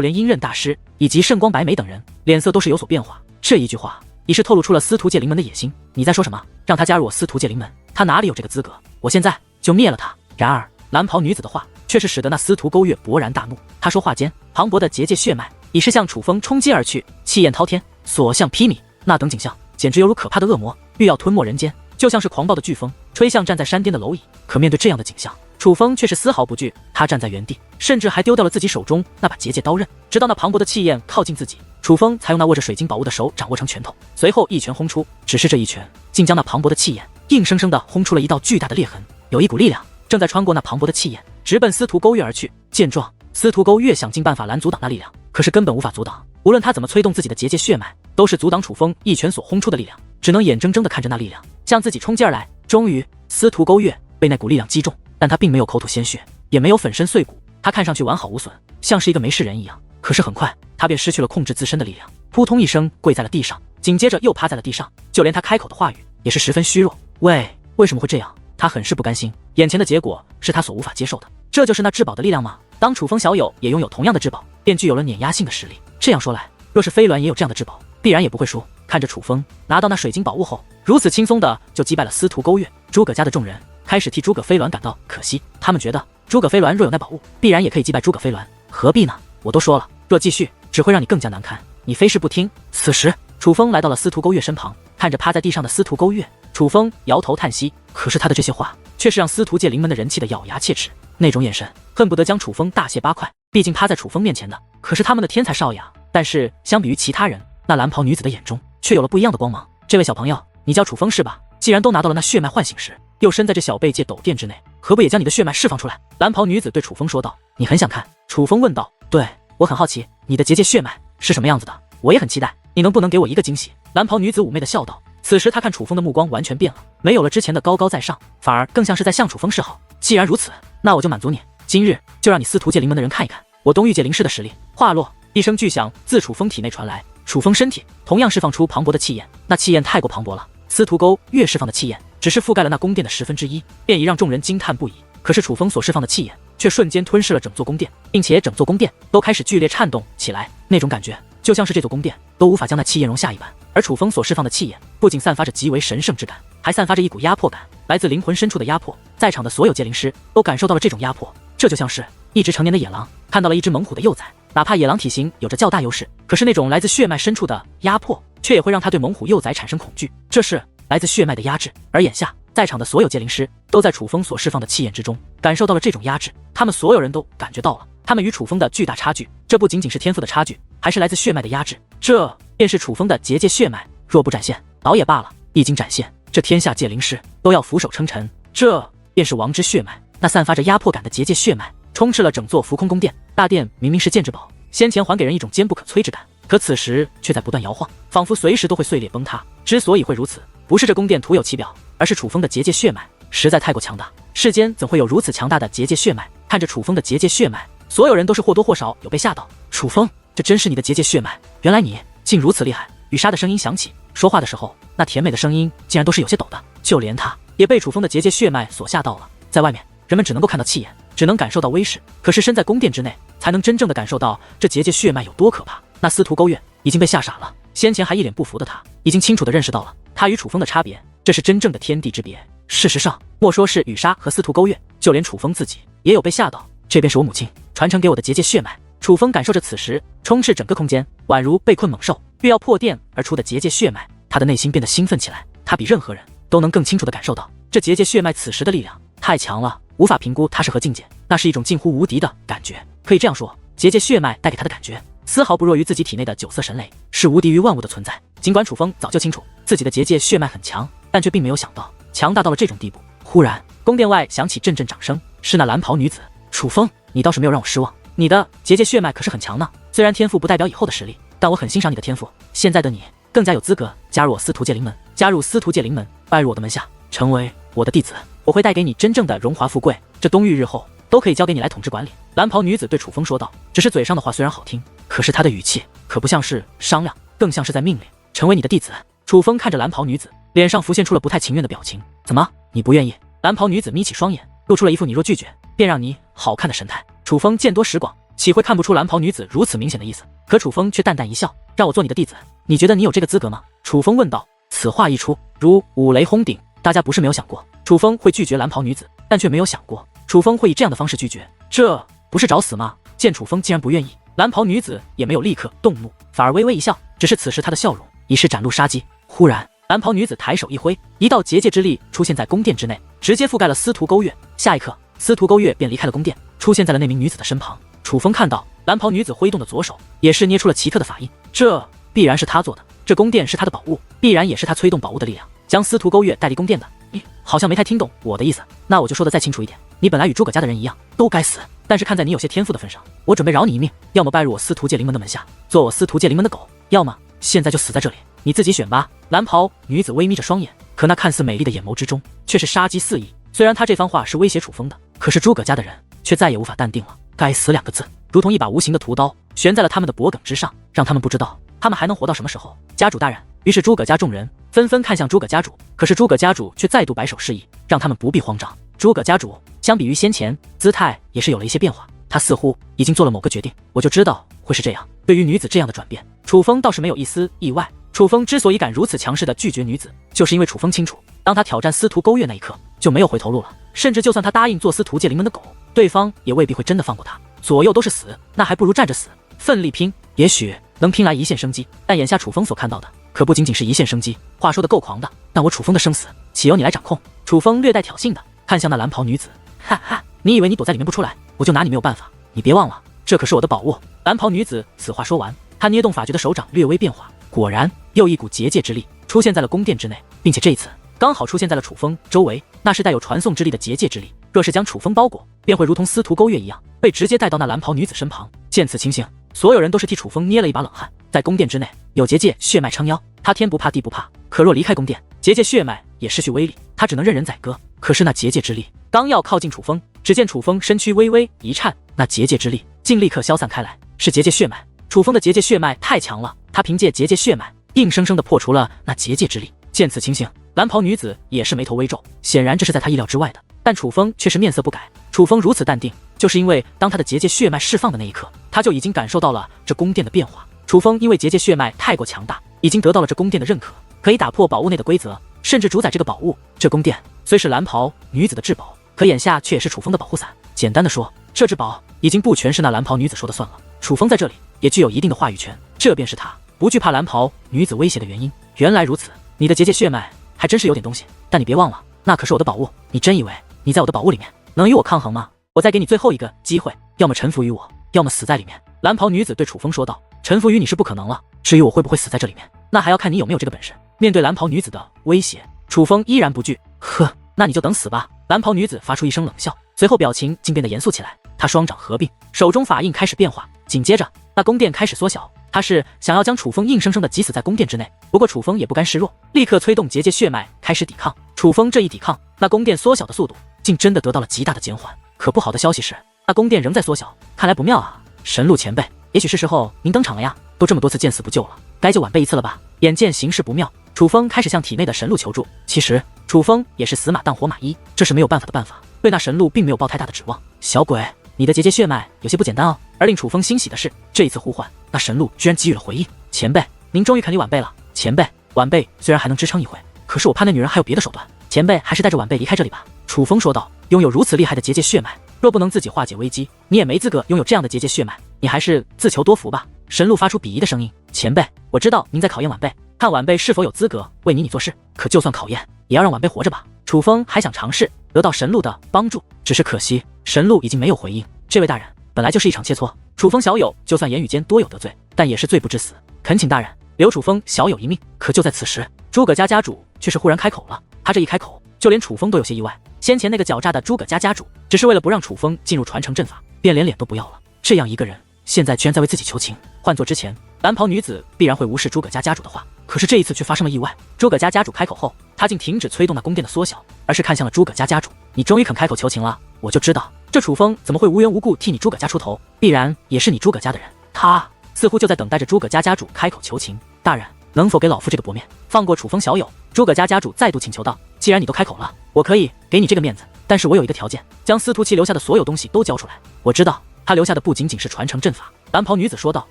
连阴刃大师以及圣光白眉等人脸色都是有所变化。这一句话已是透露出了司徒界灵门的野心。你在说什么？让他加入我司徒界灵门？他哪里有这个资格？我现在就灭了他！然而蓝袍女子的话却是使得那司徒勾月勃然大怒。他说话间，磅礴的结界血脉已是向楚风冲击而去，气焰滔天，所向披靡。那等景象简直犹如可怕的恶魔，欲要吞没人间，就像是狂暴的飓风吹向站在山巅的蝼蚁。可面对这样的景象，楚风却是丝毫不惧，他站在原地，甚至还丢掉了自己手中那把结界刀刃。直到那磅礴的气焰靠近自己，楚风才用那握着水晶宝物的手掌握成拳头，随后一拳轰出。只是这一拳竟将那磅礴的气焰硬生生地轰出了一道巨大的裂痕。有一股力量正在穿过那磅礴的气焰，直奔司徒勾月而去。见状，司徒勾月想尽办法拦阻挡那力量，可是根本无法阻挡。无论他怎么催动自己的结界血脉，都是阻挡楚风一拳所轰出的力量，只能眼睁睁地看着那力量向自己冲击而来。终于，司徒勾月被那股力量击中，但他并没有口吐鲜血，也没有粉身碎骨，他看上去完好无损，像是一个没事人一样。可是很快，他便失去了控制自身的力量，扑通一声跪在了地上，紧接着又趴在了地上，就连他开口的话语也是十分虚弱。为什么会这样？他很是不甘心，眼前的结果是他所无法接受的。这就是那至宝的力量吗？当楚风小友也拥有同样的至宝，便具有了碾压性的实力。这样说来，若是飞鸾也有这样的至宝，必然也不会输。看着楚风拿到那水晶宝物后，如此轻松的就击败了司徒勾月，诸葛家的众人开始替诸葛飞鸾感到可惜。他们觉得诸葛飞鸾若有那宝物，必然也可以击败诸葛飞鸾，何必呢？我都说了，若继续只会让你更加难堪，你非是不听。此时楚风来到了司徒勾月身旁，看着趴在地上的司徒勾月，楚风摇头叹息。可是他的这些话却是让司徒界灵门的人气的咬牙切齿，那种眼神恨不得将楚风大卸八块。毕竟趴在楚风面前的可是他们的天才少爷啊！但是相比于其他人，那蓝袍女子的眼中却有了不一样的光芒。这位小朋友，你叫楚风是吧？既然都拿到了那血脉唤醒石，又身在这小贝界斗殿之内，何不也将你的血脉释放出来？蓝袍女子对楚风说道。你很想看？楚风问道。对，我很好奇你的结界血脉是什么样子的，我也很期待，你能不能给我一个惊喜？蓝袍女子妩媚的笑道。此时她看楚风的目光完全变了，没有了之前的高高在上，反而更像是在向楚风示好。既然如此，那我就满足你，今日就让你司徒界灵门的人看一看我东域界灵师的实力。话落，一声巨响自楚风体内传来，楚风身体同样释放出磅礴的气焰，那气焰太过磅礴了，司徒勾月释放的气焰只是覆盖了那宫殿的1/10，便已让众人惊叹不已。可是楚风所释放的气焰却瞬间吞噬了整座宫殿，并且整座宫殿都开始剧烈颤动起来，那种感觉就像是这座宫殿都无法将那气焰容下一般。而楚风所释放的气焰不仅散发着极为神圣之感，还散发着一股压迫感，来自灵魂深处的压迫。在场的所有界灵师都感受到了这种压迫，这就像是一只成年的野狼看到了一只猛虎的幼崽，哪怕野狼体型有着较大优势，可是那种来自血脉深处的压迫却也会让他对猛虎幼崽产生恐惧，这是来自血脉的压制。而眼下在场的所有界灵师都在楚风所释放的气焰之中感受到了这种压制，他们所有人都感觉到了他们与楚风的巨大差距，这不仅仅是天赋的差距，还是来自血脉的压制，这便是楚风的结界血脉。若不展现，倒也罢了，一经展现，这天下界灵师都要俯首称臣。这便是王之血脉，那散发着压迫感的结界血脉充斥了整座浮空宫殿。大殿明明是建制堡，先前还给人一种坚不可摧之感，可此时却在不断摇晃，仿佛随时都会碎裂崩塌。之所以会如此，不是这宫殿徒有其表，而是楚风的结界血脉实在太过强大。世间怎会有如此强大的结界血脉？看着楚风的结界血脉，所有人都是或多或少有被吓到。楚风，这真是你的结界血脉？原来你竟如此厉害！雨莎的声音响起，说话的时候，那甜美的声音竟然都是有些抖的，就连他也被楚风的结界血脉所吓到了。在外面，人们只能够看到气焰，只能感受到威势，可是身在宫殿之内，才能真正的感受到这结界血脉有多可怕。那司徒勾月已经被吓傻了，先前还一脸不服的他，已经清楚地认识到了他与楚风的差别，这是真正的天地之别。事实上，莫说是雨莎和司徒勾月，就连楚风自己也有被吓到。这便是我母亲传承给我的结界血脉。楚风感受着此时充斥整个空间，宛如被困猛兽欲要破殿而出的结界血脉，他的内心变得兴奋起来。他比任何人都能更清楚地感受到这结界血脉此时的力量太强了，无法评估它是何境界，那是一种近乎无敌的感觉。可以这样说，结界血脉带给他的感觉丝毫不弱于自己体内的9色神雷，是无敌于万物的存在。尽管楚风早就清楚自己的结界血脉很强，但却并没有想到强大到了这种地步。忽然，宫殿外响起阵阵掌声，是那蓝袍女子。楚风，你倒是没有让我失望，你的结界血脉可是很强呢。虽然天赋不代表以后的实力，但我很欣赏你的天赋。现在的你更加有资格加入我司徒界灵门，加入司徒界灵门，拜入我的门下，成为我的弟子。我会带给你真正的荣华富贵，这东域日后都可以交给你来统治管理。蓝袍女子对楚风说道。只是嘴上的话虽然好听，可是她的语气可不像是商量，更像是在命令，成为你的弟子。楚风看着蓝袍女子，脸上浮现出了不太情愿的表情。怎么，你不愿意？蓝袍女子眯起双眼，露出了一副你若拒绝便让你好看的神态。楚风见多识广，岂会看不出蓝袍女子如此明显的意思？可楚风却淡淡一笑，让我做你的弟子，你觉得你有这个资格吗？楚风问道。此话一出，如五雷轰顶，大家不是没有想过楚风会拒绝蓝袍女子，但却没有想过楚风会以这样的方式拒绝，这不是找死吗？见楚风既然不愿意，蓝袍女子也没有立刻动怒，反而微微一笑，只是此时她的笑容已是展露杀机。忽然，蓝袍女子抬手一挥，一道结界之力出现在宫殿之内，直接覆盖了司徒勾月。下一刻，司徒勾月便离开了宫殿，出现在了那名女子的身旁。楚风看到蓝袍女子挥动的左手，也是捏出了奇特的法印，这必然是她做的。这宫殿是她的宝物，必然也是她催动宝物的力量，将司徒勾月带离宫殿的。你好像没太听懂我的意思，那我就说的再清楚一点，你本来与诸葛家的人一样，都该死。但是看在你有些天赋的份上，我准备饶你一命，要么拜入我司徒界灵门的门下，做我司徒界灵门的狗，要么现在就死在这里，你自己选吧。蓝袍女子微眯着双眼，可那看似美丽的眼眸之中，却是杀机四溢。虽然她这番话是威胁楚风的，可是诸葛家的人却再也无法淡定了。该死两个字，如同一把无形的屠刀，悬在了他们的脖颈之上，让他们不知道他们还能活到什么时候。家主大人，于是诸葛家众人纷纷看向诸葛家主，可是诸葛家主却再度摆手示意，让他们不必慌张。诸葛家主相比于先前，姿态也是有了一些变化，他似乎已经做了某个决定，我就知道会是这样。对于女子这样的转变，楚风倒是没有一丝意外。楚风之所以敢如此强势的拒绝女子，就是因为楚风清楚，当他挑战司徒勾月那一刻，就没有回头路了。甚至就算他答应做司徒界灵门的狗，对方也未必会真的放过他。左右都是死，那还不如站着死，奋力拼，也许能拼来一线生机。但眼下楚风所看到的，可不仅仅是一线生机。话说的够狂的，但我楚风的生死，岂由你来掌控？楚风略带挑衅的看向那蓝袍女子，哈哈，你以为你躲在里面不出来，我就拿你没有办法？你别忘了，这可是我的宝物。蓝袍女子此话说完，她捏动法诀的手掌略微变化，果然又一股结界之力出现在了宫殿之内，并且这一次刚好出现在了楚风周围。那是带有传送之力的结界之力，若是将楚风包裹，便会如同司徒勾月一样，被直接带到那蓝袍女子身旁。见此情形，所有人都是替楚风捏了一把冷汗。在宫殿之内，有结界血脉撑腰，他天不怕地不怕，可若离开宫殿，结界血脉也失去威力，他只能任人宰割。可是那结界之力刚要靠近楚风，只见楚风身躯微微一颤，那结界之力竟立刻消散开来，是结界血脉。楚风的结界血脉太强了，他凭借结界血脉硬生生的破除了那结界之力。见此情形，蓝袍女子也是眉头微皱，显然这是在她意料之外的。但楚风却是面色不改。楚风如此淡定，就是因为当他的结界血脉释放的那一刻，他就已经感受到了这宫殿的变化。楚风因为结界血脉太过强大，已经得到了这宫殿的认可，可以打破宝物内的规则，甚至主宰这个宝物。这宫殿虽是蓝袍女子的至宝，可眼下却也是楚风的保护伞。简单的说，这至宝已经不全是那蓝袍女子说的算了，楚风在这里也具有一定的话语权，这便是他不惧怕蓝袍女子威胁的原因。原来如此，你的结界血脉还真是有点东西，但你别忘了，那可是我的宝物。你真以为你在我的宝物里面能与我抗衡吗？我再给你最后一个机会，要么臣服于我，要么死在里面。蓝袍女子对楚风说道，臣服于你是不可能了，至于我会不会死在这里面，那还要看你有没有这个本事。面对蓝袍女子的威胁，楚风依然不惧。呵，那你就等死吧。蓝袍女子发出一声冷笑，随后表情竟变得严肃起来，她双掌合并，手中法印开始变化，紧接着那宫殿开始缩小。他是想要将楚风硬生生的挤死在宫殿之内，不过楚风也不甘示弱，立刻催动结界血脉开始抵抗。楚风这一抵抗，那宫殿缩小的速度竟真的得到了极大的减缓。可不好的消息是，那宫殿仍在缩小，看来不妙啊！神鹿前辈，也许是时候您登场了呀，都这么多次见死不救了，该救晚辈一次了吧？眼见形势不妙，楚风开始向体内的神鹿求助。其实楚风也是死马当活马医，这是没有办法的办法，对那神鹿并没有抱太大的指望。小鬼，你的结界血脉有些不简单哦。而令楚风欣喜的是，这一次呼唤，那神鹿居然给予了回应。前辈，您终于肯定晚辈了。前辈，晚辈虽然还能支撑一回，可是我怕那女人还有别的手段，前辈还是带着晚辈离开这里吧。楚风说道，拥有如此厉害的结界血脉，若不能自己化解危机，你也没资格拥有这样的结界血脉，你还是自求多福吧。神鹿发出鄙夷的声音，前辈，我知道您在考验晚辈，看晚辈是否有资格为你做事，可就算考验，也要让晚辈活着吧。楚风还想尝试得到神鹿的帮助，只是可惜神鹿已经没有回应。这位大人，本来就是一场切磋，楚风小友就算言语间多有得罪，但也是罪不至死，恳请大人留楚风小友一命。可就在此时，诸葛家家主却是忽然开口了。他这一开口，就连楚风都有些意外。先前那个狡诈的诸葛家家主，只是为了不让楚风进入传承阵法，便连脸都不要了。这样一个人，现在居然在为自己求情。换做之前，蓝袍女子必然会无视诸葛家家主的话，可是这一次却发生了意外。诸葛家家主开口后，他竟停止催动那宫殿的缩小，而是看向了诸葛家家主。你终于肯开口求情了，我就知道这楚风怎么会无缘无故替你诸葛家出头，必然也是你诸葛家的人。他似乎就在等待着诸葛家家主开口求情。大人，能否给老夫这个薄面，放过楚风小友？诸葛家家主再度请求道：“既然你都开口了，我可以给你这个面子，但是我有一个条件，将司徒琪留下的所有东西都交出来。我知道他留下的不仅仅是传承阵法。”蓝袍女子说道：“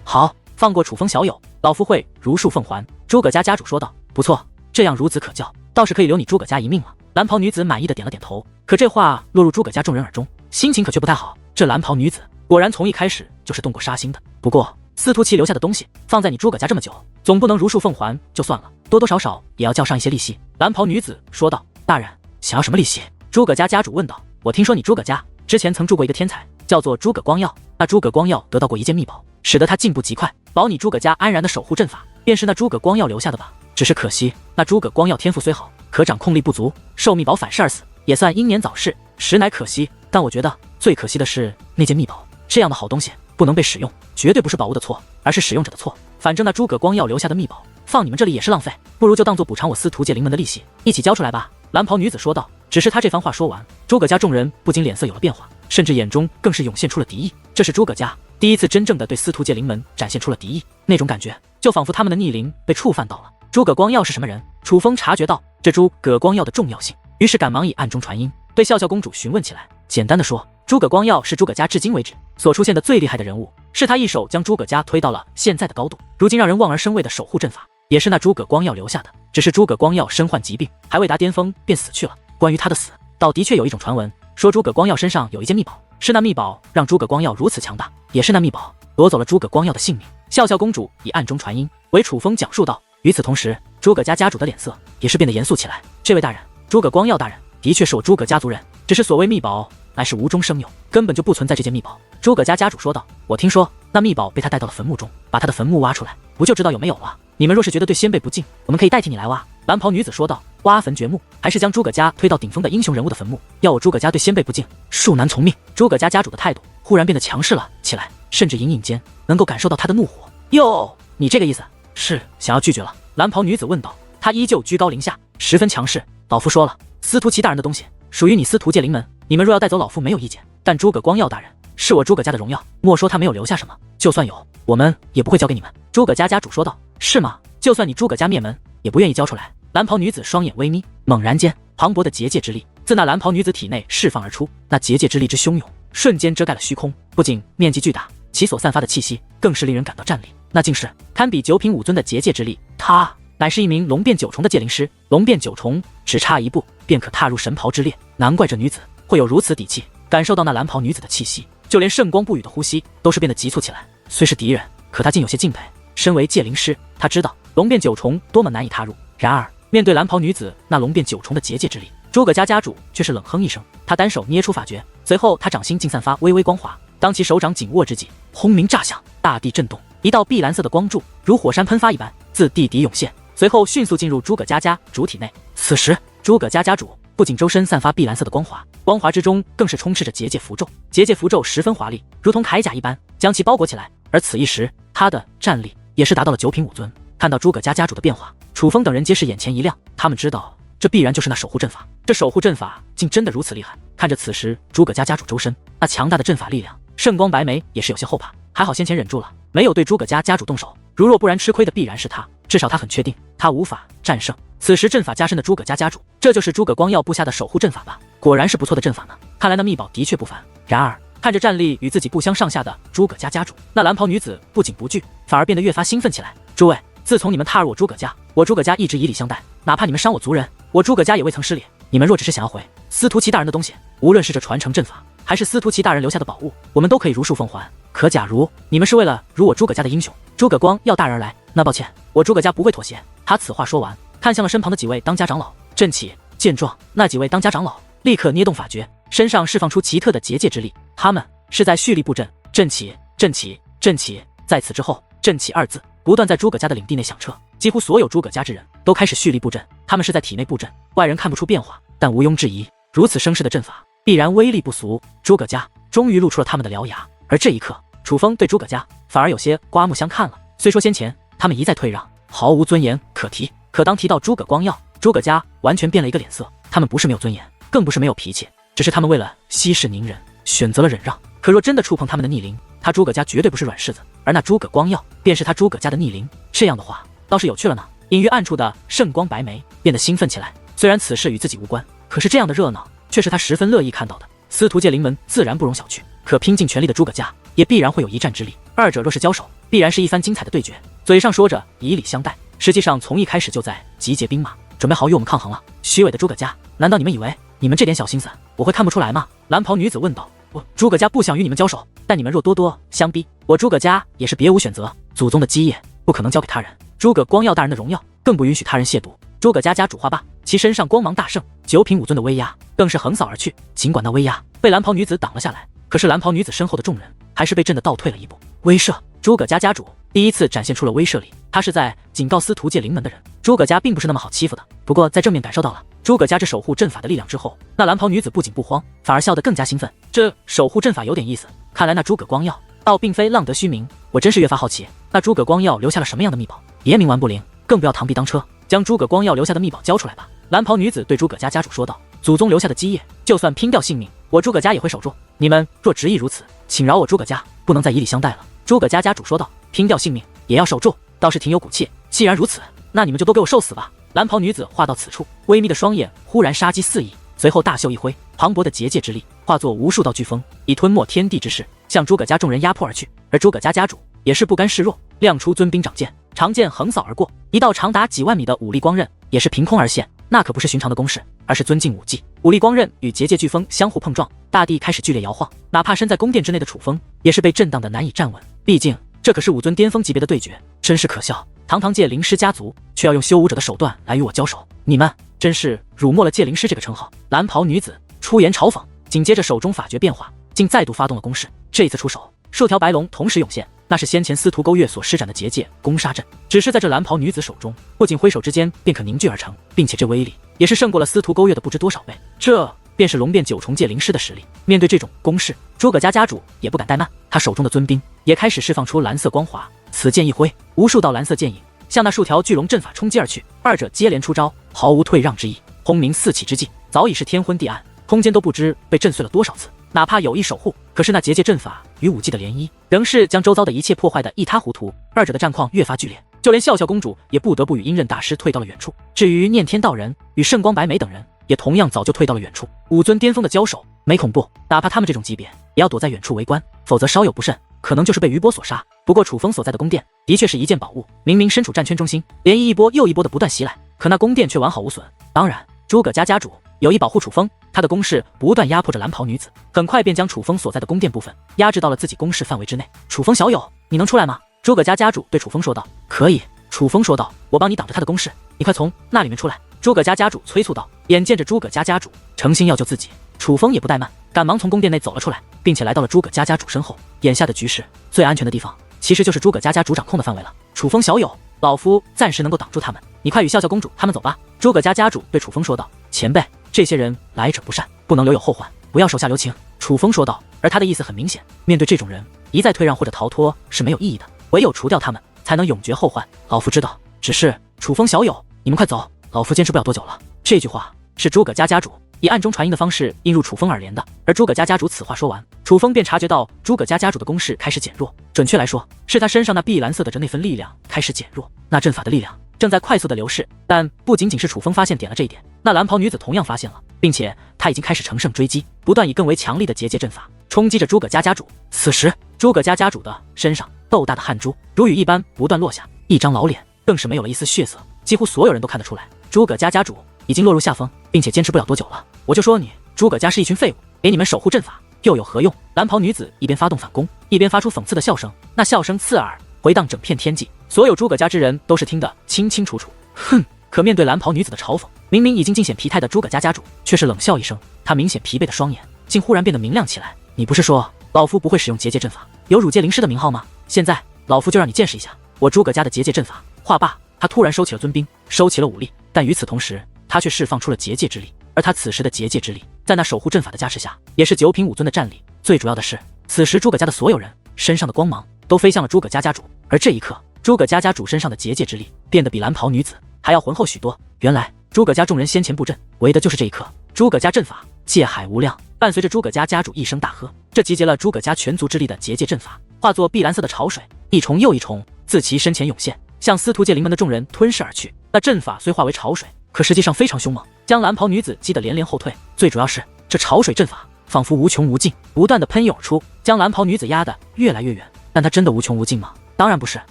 好，放过楚风小友，老夫会如数奉还。”诸葛家家主说道：“不错，这样孺子可教，倒是可以留你诸葛家一命了。”蓝袍女子满意的点了点头，可这话落入诸葛家众人耳中，心情可却不太好。这蓝袍女子果然从一开始就是动过杀心的。不过司徒琪留下的东西放在你诸葛家这么久，总不能如数奉还就算了，多多少少也要交上一些利息。蓝袍女子说道：“大人想要什么利息？”诸葛家家主问道：“我听说你诸葛家之前曾助过一个天才，叫做诸葛光耀，那诸葛光耀得到过一件秘宝，使得他进步极快，保你诸葛家安然的守护阵法，便是那诸葛光耀留下的吧？只是可惜那诸葛光耀天赋虽好，可掌控力不足，受秘宝反噬而死，也算英年早逝，实乃可惜。但我觉得最可惜的是那件秘宝，这样的好东西不能被使用，绝对不是宝物的错，而是使用者的错。反正那诸葛光耀留下的秘宝放你们这里也是浪费，不如就当做补偿我司徒界灵门的利息，一起交出来吧。”蓝袍女子说道。只是他这番话说完，诸葛家众人不仅脸色有了变化，甚至眼中更是涌现出了敌意。这是诸葛家第一次真正的对司徒界灵门展现出了敌意，那种感觉就仿佛他们的逆鳞被触犯到了。诸葛光耀是什么人？楚风察觉到这诸葛光耀的重要性，于是赶忙以暗中传音对笑笑公主询问起来。简单的说，诸葛光耀是诸葛家至今为止所出现的最厉害的人物，是他一手将诸葛家推到了现在的高度，如今让人望而生畏的守护阵法也是那诸葛光耀留下的。只是诸葛光耀身患疾病，还未达巅峰便死去了。关于他的死，倒的确有一种传闻，说诸葛光耀身上有一件秘宝，是那秘宝让诸葛光耀如此强大，也是那秘宝夺走了诸葛光耀的性命。笑笑公主以暗中传音为楚风讲述道。与此同时，诸葛家家主的脸色也是变得严肃起来。这位大人，诸葛光耀大人的确是我诸葛家族人，只是所谓秘宝乃是无中生有，根本就不存在这件秘宝。诸葛家家主说道：“我听说那秘宝被他带到了坟墓中，把他的坟墓挖出来，不就知道有没有了？你们若是觉得对先辈不敬，我们可以代替你来挖。”蓝袍女子说道：“挖坟掘墓，还是将诸葛家推到顶峰的英雄人物的坟墓？要我诸葛家对先辈不敬，恕难从命。”诸葛家家主的态度忽然变得强势了起来，甚至隐隐间能够感受到他的怒火。哟，你这个意思是想要拒绝了？蓝袍女子问道。他依旧居高临下，十分强势。老夫说了，司徒琪大人的东西属于你司徒界灵门，你们若要带走，老夫没有意见。但诸葛光耀大人是我诸葛家的荣耀，莫说他没有留下什么，就算有，我们也不会交给你们。诸葛家家主说道。是吗？就算你诸葛家灭门，也不愿意交出来？蓝袍女子双眼微眯，猛然间，磅礴的结界之力自那蓝袍女子体内释放而出，那结界之力之汹涌，瞬间遮盖了虚空，不仅面积巨大，其所散发的气息更是令人感到战栗。那竟是堪比九品武尊的结界之力。他乃是一名龙变九重的界灵师，龙变九重只差一步便可踏入神袍之列，难怪这女子会有如此底气。感受到那蓝袍女子的气息，就连圣光不语的呼吸都是变得急促起来。虽是敌人，可他竟有些敬佩。身为界灵师，他知道龙变九重多么难以踏入。然而面对蓝袍女子那龙变九重的结界之力，诸葛家家主却是冷哼一声，他单手捏出法诀，随后他掌心竟散发微微光华。当其手掌紧握之际，轰鸣炸响，大地震动，一道碧蓝色的光柱如火山喷发一般自地底涌现，随后迅速进入诸葛家家主体内。此时诸葛家家主不仅周身散发碧蓝色的光华，光华之中更是充斥着结界符咒。结界符咒十分华丽，如同铠甲一般将其包裹起来。而此一时，他的战力也是达到了九品武尊。看到诸葛家家主的变化，楚风等人皆是眼前一亮，他们知道这必然就是那守护阵法。这守护阵法竟真的如此厉害。看着此时诸葛家家主周身那强大的阵法力量，圣光白眉也是有些后怕，还好先前忍住了，没有对诸葛家家主动手。如若不然，吃亏的必然是他。至少他很确定他无法战胜此时阵法加深的诸葛家家主。这就是诸葛光耀布下的守护阵法吧？果然是不错的阵法呢。看来那秘宝的确不凡。然而看着战力与自己不相上下的诸葛家家主，那蓝袍女子不仅不惧，反而变得越发兴奋起来。诸位，自从你们踏入我诸葛家，我诸葛家一直以礼相待，哪怕你们伤我族人，我诸葛家也未曾失礼。你们若只是想要回司徒琪大人的东西，无论是这传承阵法，还是司徒琪大人留下的宝物，我们都可以如数奉还。可假如你们是为了如我诸葛家的英雄诸葛光耀大人而来，那抱歉，我诸葛家不会妥协。他此话说完，看向了身旁的几位当家长老。阵起见状，那几位当家长老立刻捏动法诀，身上释放出奇特的结界之力，他们是在蓄力布阵。阵起，阵起，阵起。在此之后，阵起二字不断在诸葛家的领地内响彻，几乎所有诸葛家之人都开始蓄力布阵。他们是在体内布阵，外人看不出变化，但毋庸置疑，如此声势的阵法必然威力不俗。诸葛家终于露出了他们的獠牙，而这一刻，楚风对诸葛家反而有些刮目相看了。虽说先前他们一再退让，毫无尊严可提，可当提到诸葛光耀，诸葛家完全变了一个脸色。他们不是没有尊严，更不是没有脾气，只是他们为了息事宁人，选择了忍让。可若真的触碰他们的逆鳞，他诸葛家绝对不是软柿子，而那诸葛光耀便是他诸葛家的逆鳞。这样的话，倒是有趣了呢。隐于暗处的圣光白眉变得兴奋起来，虽然此事与自己无关，可是这样的热闹却是他十分乐意看到的。司徒界灵门自然不容小觑，可拼尽全力的诸葛家也必然会有一战之力，二者若是交手，必然是一番精彩的对决。嘴上说着以礼相待，实际上从一开始就在集结兵马，准备好与我们抗衡了。虚伪的诸葛家，难道你们以为你们这点小心思我会看不出来吗？蓝袍女子问道。诸葛家不想与你们交手，但你们若多多相逼，我诸葛家也是别无选择。祖宗的基业不可能交给他人，诸葛光耀大人的荣耀更不允许他人亵渎。诸葛家家主话罢，其身上光芒大盛，九品武尊的威压更是横扫而去。尽管那威压被蓝袍女子挡了下来，可是蓝袍女子身后的众人还是被震得倒退了一步。威慑，诸葛家家主第一次展现出了威慑力，他是在警告司徒界灵门的人，诸葛家并不是那么好欺负的。不过在正面感受到了诸葛家这守护阵法的力量之后，那蓝袍女子不仅不慌，反而笑得更加兴奋。这守护阵法有点意思，看来那诸葛光耀倒并非浪得虚名，我真是越发好奇，那诸葛光耀留下了什么样的秘宝？别冥顽不灵，更不要螳臂当车，将诸葛光耀留下的秘宝交出来吧。蓝袍女子对诸葛家家主说道，祖宗留下的基业，就算拼掉性命，我诸葛家也会守住。你们若执意如此，请饶我诸葛家不能再以礼相待了。诸葛家家主说道，拼掉性命也要守住，倒是挺有骨气。既然如此，那你们就都给我受死吧。蓝袍女子话到此处，微眯的双眼忽然杀机四溢，随后大袖一挥，磅礴的结界之力化作无数道飓风，以吞没天地之势向诸葛家众人压迫而去。而诸葛家家主也是不甘示弱，亮出尊兵长剑，长剑横扫而过，一道长达几万米的武力光刃也是凭空而现。那可不是寻常的攻势，而是尊敬武技。武力光刃与结界飓风相互碰撞，大地开始剧烈摇晃，哪怕身在宫殿之内的楚风也是被震荡的难以站稳。毕竟这可是武尊巅峰级别的对决，真是可笑。堂堂界灵师家族却要用修武者的手段来与我交手，你们真是辱没了界灵师这个称号。蓝袍女子出言嘲讽，紧接着手中法诀变化，竟再度发动了攻势。这一次出手，数条白龙同时涌现，那是先前司徒勾月所施展的结界攻杀阵，只是在这蓝袍女子手中，不仅挥手之间便可凝聚而成，并且这威力也是胜过了司徒勾月的不知多少倍。这便是龙变九重界灵师的实力。面对这种攻势，诸葛家家主也不敢怠慢，他手中的尊兵也开始释放出蓝色光华，此剑一挥，无数道蓝色剑影向那数条巨龙阵法冲击而去，二者接连出招，毫无退让之意。轰鸣四起之际，早已是天昏地暗，空间都不知被震碎了多少次。哪怕有意守护，可是那结界阵法与武技的联姻，仍是将周遭的一切破坏得一塌糊涂。二者的战况越发剧烈，就连笑笑公主也不得不与阴刃大师退到了远处。至于念天道人与圣光白眉等人，也同样早就退到了远处。武尊巅峰的交手没恐怖，哪怕他们这种级别，也要躲在远处围观，否则稍有不慎，可能就是被余波所杀。不过楚风所在的宫殿的确是一件宝物，明明身处战圈中心，涟漪一波又一波的不断袭来，可那宫殿却完好无损。当然，诸葛家家主有意保护楚风，他的攻势不断压迫着蓝袍女子，很快便将楚风所在的宫殿部分压制到了自己攻势范围之内。楚风小友，你能出来吗？诸葛家家主对楚风说道。可以，楚风说道，我帮你挡着他的攻势，你快从那里面出来。诸葛家家主催促道。眼见着诸葛家家主诚心要救自己，楚风也不怠慢，赶忙从宫殿内走了出来，并且来到了诸葛家家主身后。眼下的局势最安全的地方，其实就是诸葛家家主掌控的范围了。楚风小友，老夫暂时能够挡住他们，你快与笑笑公主他们走吧。诸葛家家主对楚风说道。前辈，这些人来者不善，不能留有后患，不要手下留情。楚风说道。而他的意思很明显，面对这种人，一再退让或者逃脱是没有意义的，唯有除掉他们，才能永绝后患。老夫知道，只是楚风小友，你们快走，老夫坚持不了多久了。这句话是诸葛家家主以暗中传音的方式映入楚风耳帘的。而诸葛家家主此话说完，楚风便察觉到诸葛家家主的攻势开始减弱，准确来说，是他身上那碧蓝色的那份力量开始减弱，那阵法的力量正在快速的流逝。但不仅仅是楚风发现点了这一点，那蓝袍女子同样发现了，并且她已经开始乘胜追击，不断以更为强力的结界阵法冲击着诸葛家家主。此时诸葛家家主的身上豆大的汗珠如雨一般不断落下，一张老脸更是没有了一丝血色，几乎所有人都看得出来，诸葛家家主已经落入下风，并且坚持不了多久了。我就说你诸葛家是一群废物，给你们守护阵法又有何用？蓝袍女子一边发动反攻，一边发出讽刺的笑声，那笑声刺耳，回荡整片天际，所有诸葛家之人都是听得清清楚楚。哼！可面对蓝袍女子的嘲讽，明明已经尽显疲态的诸葛家家主却是冷笑一声，他明显疲惫的双眼竟忽然变得明亮起来。你不是说老夫不会使用结界阵法，有辱界灵师的名号吗？现在老夫就让你见识一下我诸葛家的结界阵法。话罢，他突然收起了尊兵，收起了武力，但与此同时，他却释放出了结界之力。而他此时的结界之力，在那守护阵法的加持下，也是九品武尊的战力。最主要的是，此时诸葛家的所有人身上的光芒都飞向了诸葛家家主，而这一刻，诸葛家家主身上的结界之力变得比蓝袍女子还要浑厚许多。原来诸葛家众人先前布阵，为的就是这一刻。诸葛家阵法界海无量，伴随着诸葛家家主一声大喝，这集结了诸葛家全族之力的结界阵法化作碧蓝色的潮水，一重又一重自其身前涌现，向司徒界灵门的众人吞噬而去。那阵法虽化为潮水，可实际上非常凶猛，将蓝袍女子击得连连后退。最主要是这潮水阵法仿佛无穷无尽，不断的喷涌出，将蓝袍女子压得越来越远。但她真的无穷无尽吗？当然不是。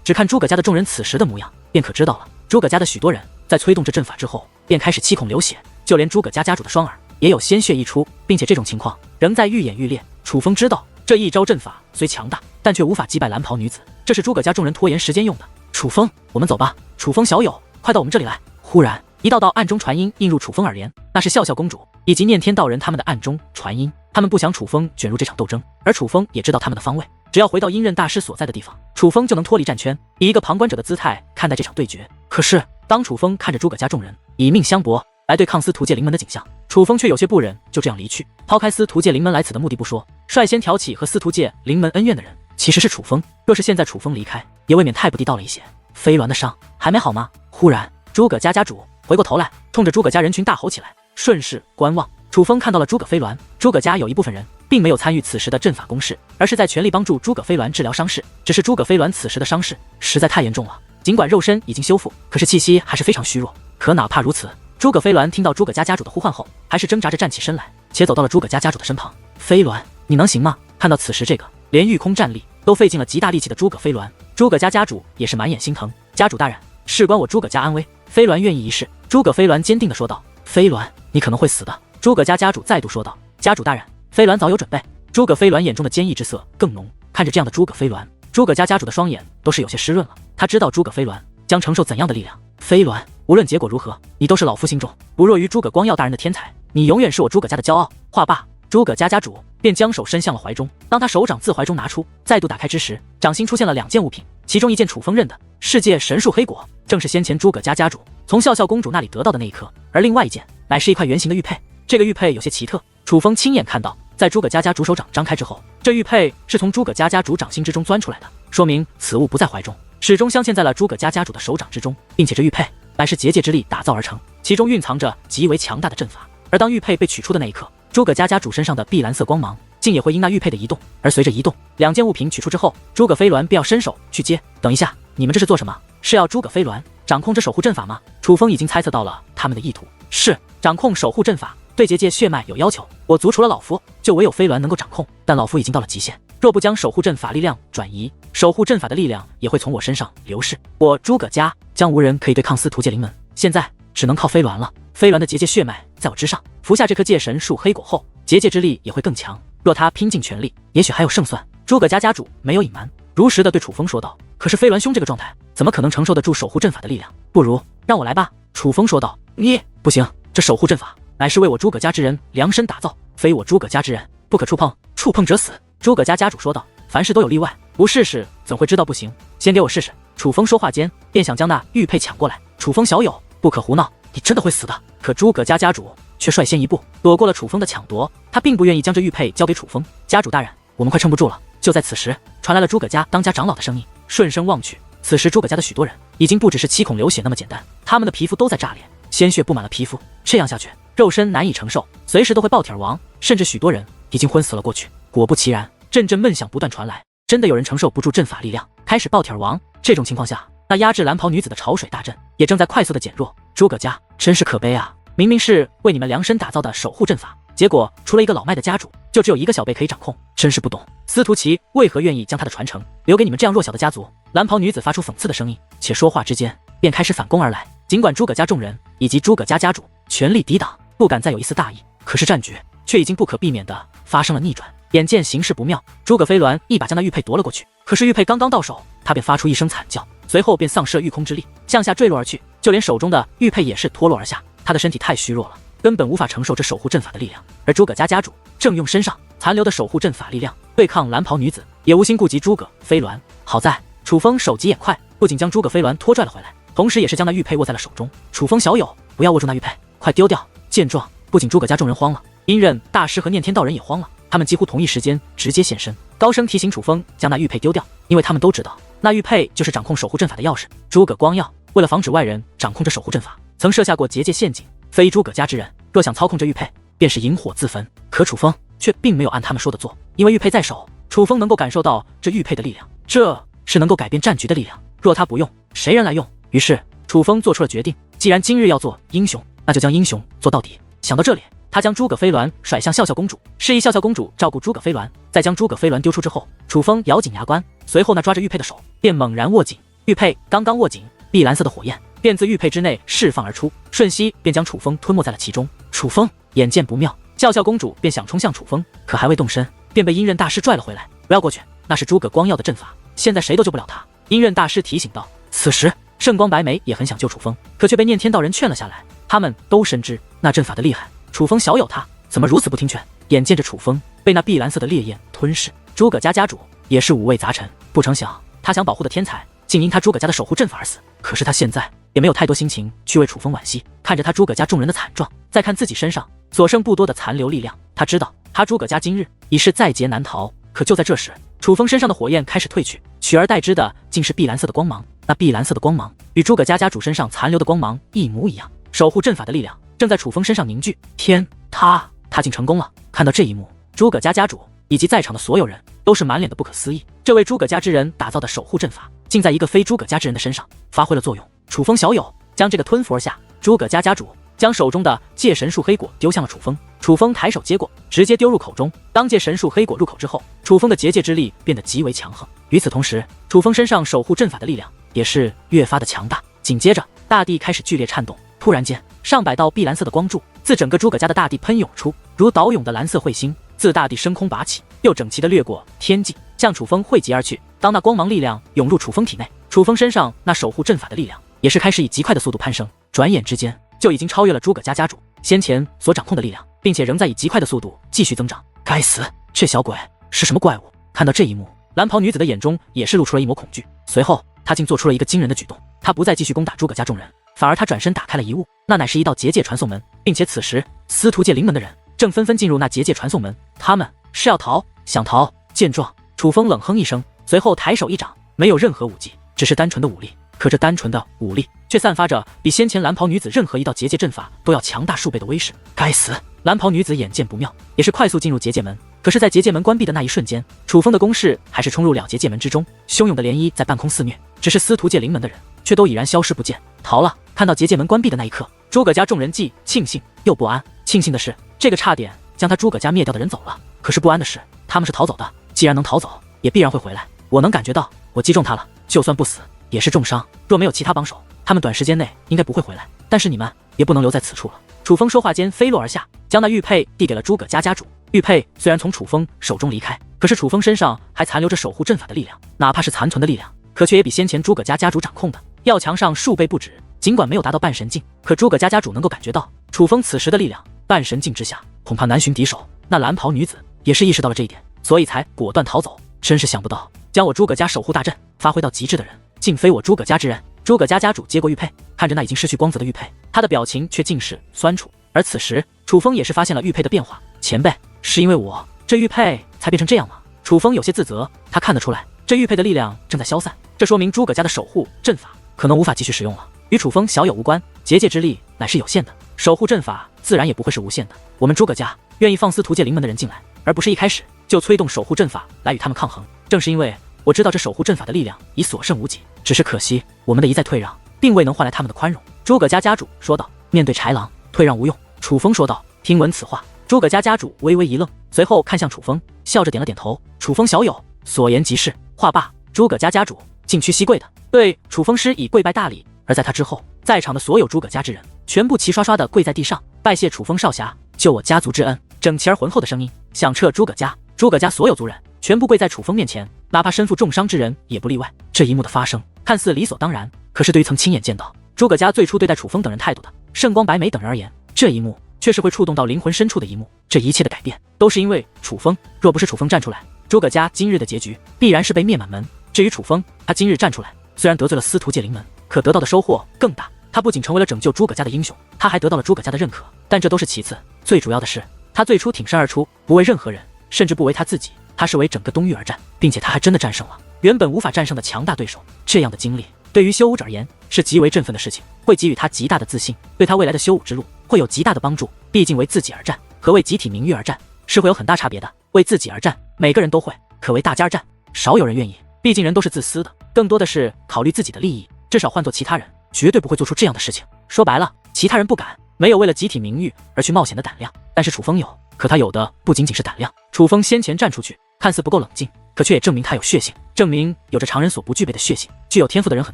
只看诸葛家的众人此时的模样，便可知道了。诸葛家的许多人在催动这阵法之后，便开始七孔流血，就连诸葛家家主的双耳也有鲜血溢出，并且这种情况仍在愈演愈烈。楚风知道这一招阵法虽强大，但却无法击败蓝袍女子，这是诸葛家众人拖延时间用的。楚风，我们走吧。楚风小友，快到我们这里来。忽然一道道暗中传音映入楚风耳帘，那是笑笑公主以及念天道人他们的暗中传音。他们不想楚风卷入这场斗争，而楚风也知道他们的方位，只要回到阴刃大师所在的地方，楚风就能脱离战圈，以一个旁观者的姿态看待这场对决。可是当楚风看着诸葛家众人以命相搏来对抗司徒界灵门的景象，楚风却有些不忍就这样离去。抛开司徒界灵门来此的目的不说，率先挑起和司徒界灵门恩怨的人其实是楚风。若是现在楚风离开，也未免太不地道了一些。飞鸾的伤还没好吗？忽然诸葛家家主回过头来，冲着诸葛家人群大吼起来。顺势观望，楚风看到了诸葛飞鸾。诸葛家有一部分人并没有参与此时的阵法攻势，而是在全力帮助诸葛飞鸾治疗伤势。只是诸葛飞鸾此时的伤势实在太严重了，尽管肉身已经修复，可是气息还是非常虚弱。可哪怕如此，诸葛飞鸾听到诸葛家家主的呼唤后，还是挣扎着站起身来，且走到了诸葛家家主的身旁。飞鸾，你能行吗？看到此时这个连御空战力都费尽了极大力气的诸葛飞鸾，诸葛家家主也是满眼心疼。家主大人，事关我诸葛家安危，飞鸾愿意一试。诸葛飞鸾坚定地说道。飞鸾，你可能会死的。诸葛家家主再度说道。家主大人，飞鸾早有准备。诸葛飞鸾眼中的坚毅之色更浓，看着这样的诸葛飞鸾，诸葛家家主的双眼都是有些湿润了。他知道诸葛飞鸾将承受怎样的力量。飞鸾，无论结果如何，你都是老夫心中不弱于诸葛光耀大人的天才，你永远是我诸葛家的骄傲。话罢，诸葛家家主便将手伸向了怀中。当他手掌自怀中拿出，再度打开之时，掌心出现了2件物品，其中一件楚风认的世界神树黑果，正是先前诸葛家家主从笑笑公主那里得到的那一颗，而另外一件乃是一块圆形的玉佩。这个玉佩有些奇特，楚风亲眼看到，在诸葛家家主手掌张开之后，这玉佩是从诸葛家家主掌心之中钻出来的，说明此物不在怀中，始终镶嵌在了诸葛家家主的手掌之中，并且这玉佩乃是结界之力打造而成，其中蕴藏着极为强大的阵法。而当玉佩被取出的那一刻，诸葛家家主身上的碧蓝色光芒竟也会因那玉佩的移动而随着移动。2件物品取出之后，诸葛飞鸾便要伸手去接。等一下，你们这是做什么？是要诸葛飞鸾掌控这守护阵法吗？楚风已经猜测到了他们的意图，是掌控守护阵法，对结界血脉有要求。我族除了老夫，就唯有飞鸾能够掌控，但老夫已经到了极限，若不将守护阵法力量转移，守护阵法的力量也会从我身上流逝，我诸葛家将无人可以对抗司徒界灵门，现在只能靠飞鸾了。飞鸾的结界血脉在我之上，服下这颗界神树黑果后，结界之力也会更强，若他拼尽全力，也许还有胜算。诸葛家家主没有隐瞒，如实的对楚风说道。可是飞鸾兄这个状态怎么可能承受得住守护阵法的力量？不如让我来吧。楚风说道。你不行，这守护阵法乃是为我诸葛家之人量身打造，非我诸葛家之人不可触碰，触碰者死。诸葛家家主说道。凡事都有例外，不试试怎会知道不行？先给我试试。楚风说话间便想将那玉佩抢过来。楚风小友，不可胡闹，你真的会死的。可诸葛家家主却率先一步躲过了楚风的抢夺，他并不愿意将这玉佩交给楚风。家主大人，我们快撑不住了。就在此时，传来了诸葛家当家长老的声音。顺声望去，此时诸葛家的许多人已经不只是七孔流血那么简单，他们的皮肤都在炸裂，鲜血布满了皮肤，这样下去肉身难以承受，随时都会爆体而亡，甚至许多人已经昏死了过去。果不其然，阵阵闷响不断传来，真的有人承受不住阵法力量，开始爆体而亡。这种情况下，那压制蓝袍女子的潮水大阵也正在快速的减弱。诸葛家真是可悲啊，明明是为你们量身打造的守护阵法，结果除了一个老迈的家主，就只有一个小辈可以掌控，真是不懂司徒琪为何愿意将他的传承留给你们这样弱小的家族。蓝袍女子发出讽刺的声音，且说话之间便开始反攻而来。尽管诸葛家众人以及诸葛家家主全力抵挡，不敢再有一丝大意，可是战局却已经不可避免的发生了逆转。眼见形势不妙，诸葛飞鸾一把将那玉佩夺了过去，可是玉佩刚刚到手，他便发出一声惨叫，随后便丧失了御空之力，向下坠落而去，就连手中的玉佩也是脱落而下。他的身体太虚弱了，根本无法承受这守护阵法的力量，而诸葛家家主正用身上残留的守护阵法力量对抗蓝袍女子，也无心顾及诸葛飞鸾。好在楚风手疾眼快，不仅将诸葛飞鸾拖拽了回来，同时也是将那玉佩握在了手中。楚风小友，不要握住那玉佩，快丢掉。见状，不仅诸葛家众人慌了，阴刃大师和念天道人也慌了，他们几乎同一时间直接现身，高声提醒楚风将那玉佩丢掉，因为他们都知道那玉佩就是掌控守护阵法的钥匙。诸葛光耀为了防止外人掌控这守护阵法，曾设下过结界陷阱，非诸葛家之人若想操控这玉佩，便是引火自焚。可楚风却并没有按他们说的做，因为玉佩在手，楚风能够感受到这玉佩的力量，这是能够改变战局的力量，若他不用，谁人来用？于是楚风做出了决定，既然今日要做英雄，那就将英雄做到底。想到这里，他将诸葛飞鸾甩向笑笑公主，示意笑笑公主照顾诸葛飞鸾。在将诸葛飞鸾丢出之后，楚风咬紧牙关，随后那抓着玉佩的手便猛然握紧。玉佩刚刚握紧，碧蓝色的火焰便自玉佩之内释放而出，瞬息便将楚风吞没在了其中。楚风眼见不妙，笑笑公主便想冲向楚风，可还未动身，便被阴刃大师拽了回来。不要过去，那是诸葛光耀的阵法，现在谁都救不了他。阴刃大师提醒道。此时圣光白眉也很想救楚风，可却被念天道人劝了下来。他们都深知那阵法的厉害，楚风小有他，怎么如此不听劝？眼见着楚风被那碧蓝色的烈焰吞噬，诸葛家家主也是五味杂陈。不成想他想保护的天才，竟因他诸葛家的守护阵法而死。可是他现在也没有太多心情去为楚风惋惜，看着他诸葛家众人的惨状，再看自己身上所剩不多的残留力量，他知道他诸葛家今日已是在劫难逃。可就在这时，楚风身上的火焰开始退去，取而代之的竟是碧蓝色的光芒。那碧蓝色的光芒与诸葛家家主身上残留的光芒一模一样，守护阵法的力量正在楚风身上凝聚。天，他竟成功了！看到这一幕，诸葛家家主以及在场的所有人都是满脸的不可思议。这位诸葛家之人打造的守护阵法，竟在一个非诸葛家之人的身上发挥了作用。楚风小友将这个吞服而下，诸葛家家主将手中的戒神树黑果丢向了楚风。楚风抬手接过，直接丢入口中。当戒神树黑果入口之后，楚风的结界之力变得极为强横。与此同时，楚风身上守护阵法的力量也是越发的强大。紧接着，大地开始剧烈颤动，突然间，上百道碧蓝色的光柱自整个诸葛家的大地喷涌出，如导涌的蓝色彗星自大地升空拔起，又整齐地掠过天际，向楚风汇集而去。当那光芒力量涌入楚风体内，楚风身上那守护阵法的力量也是开始以极快的速度攀升，转眼之间就已经超越了诸葛家家主先前所掌控的力量，并且仍在以极快的速度继续增长。该死，这小鬼是什么怪物？看到这一幕，蓝袍女子的眼中也是露出了一抹恐惧。随后，她竟做出了一个惊人的举动，她不再继续攻打诸葛家众人，反而她转身打开了一物，那乃是一道结界传送门，并且此时司徒界灵门的人正纷纷进入那结界传送门，他们是要逃，想逃。见状，楚风冷哼一声，随后抬手一掌，没有任何武技，只是单纯的武力。可这单纯的武力却散发着比先前蓝袍女子任何一道结界阵法都要强大数倍的威势。该死！蓝袍女子眼见不妙，也是快速进入结界门。可是，在结界门关闭的那一瞬间，楚风的攻势还是冲入了结界门之中，汹涌的涟漪在半空肆虐。只是司徒界灵门的人却都已然消失不见，逃了。看到结界门关闭的那一刻，诸葛家众人既庆幸又不安。庆幸的是，这个差点将他诸葛家灭掉的人走了；可是不安的是，他们是逃走的，既然能逃走，也必然会回来。我能感觉到，我击中他了，就算不死，也是重伤。若没有其他帮手，他们短时间内应该不会回来。但是你们也不能留在此处了。楚风说话间飞落而下，将那玉佩递给了诸葛家家主。玉佩虽然从楚风手中离开，可是楚风身上还残留着守护阵法的力量，哪怕是残存的力量，可却也比先前诸葛家家主掌控的要强上数倍不止。尽管没有达到半神境，可诸葛家家主能够感觉到楚风此时的力量，半神境之下恐怕难寻敌手。那蓝袍女子也是意识到了这一点，所以才果断逃走。真是想不到，将我诸葛家守护大阵发挥到极致的人，竟非我诸葛家之人。诸葛家家主接过玉佩，看着那已经失去光泽的玉佩，他的表情却尽是酸楚。而此时，楚风也是发现了玉佩的变化。前辈，是因为我这玉佩才变成这样吗？楚风有些自责，他看得出来，这玉佩的力量正在消散，这说明诸葛家的守护阵法可能无法继续使用了。与楚风小有无关，结界之力乃是有限的，守护阵法自然也不会是无限的。我们诸葛家愿意放司徒界灵门的人进来，而不是一开始就催动守护阵法来与他们抗衡。正是因为我知道这守护阵法的力量已所剩无几，只是可惜我们的一再退让，并未能换来他们的宽容。诸葛家家主说道。面对豺狼，退让无用。楚风说道。听闻此话，诸葛家家主微微一愣，随后看向楚风，笑着点了点头。楚风小友所言极是。话罢，诸葛家家主竟屈膝跪的对楚风施以跪拜大礼。而在他之后，在场的所有诸葛家之人全部齐刷刷的跪在地上，拜谢楚风少侠救我家族之恩。整齐而浑厚的声音响彻诸葛家，诸葛家所有族人全部跪在楚风面前，哪怕身负重伤之人也不例外。这一幕的发生看似理所当然，可是对于曾亲眼见到诸葛家最初对待楚风等人态度的圣光白眉等人而言，这一幕却是会触动到灵魂深处的一幕。这一切的改变都是因为楚风，若不是楚风站出来，诸葛家今日的结局必然是被灭满门。至于楚风，他今日站出来，虽然得罪了司徒界灵门，可得到的收获更大。他不仅成为了拯救诸葛家的英雄，他还得到了诸葛家的认可。但这都是其次，最主要的是他最初挺身而出，不为任何人，甚至不为他自己，他是为整个东域而战，并且他还真的战胜了原本无法战胜的强大对手。这样的经历对于修武者而言是极为振奋的事情，会给予他极大的自信，对他未来的修武之路会有极大的帮助。毕竟为自己而战和为集体名誉而战是会有很大差别的。为自己而战每个人都会，可为大家而战少有人愿意，毕竟人都是自私的。更多的是考虑自己的利益，至少换做其他人，绝对不会做出这样的事情。说白了，其他人不敢，没有为了集体名誉而去冒险的胆量，但是楚风有。可他有的不仅仅是胆量。楚风先前站出去，看似不够冷静，可却也证明他有血性，证明有着常人所不具备的血性。具有天赋的人很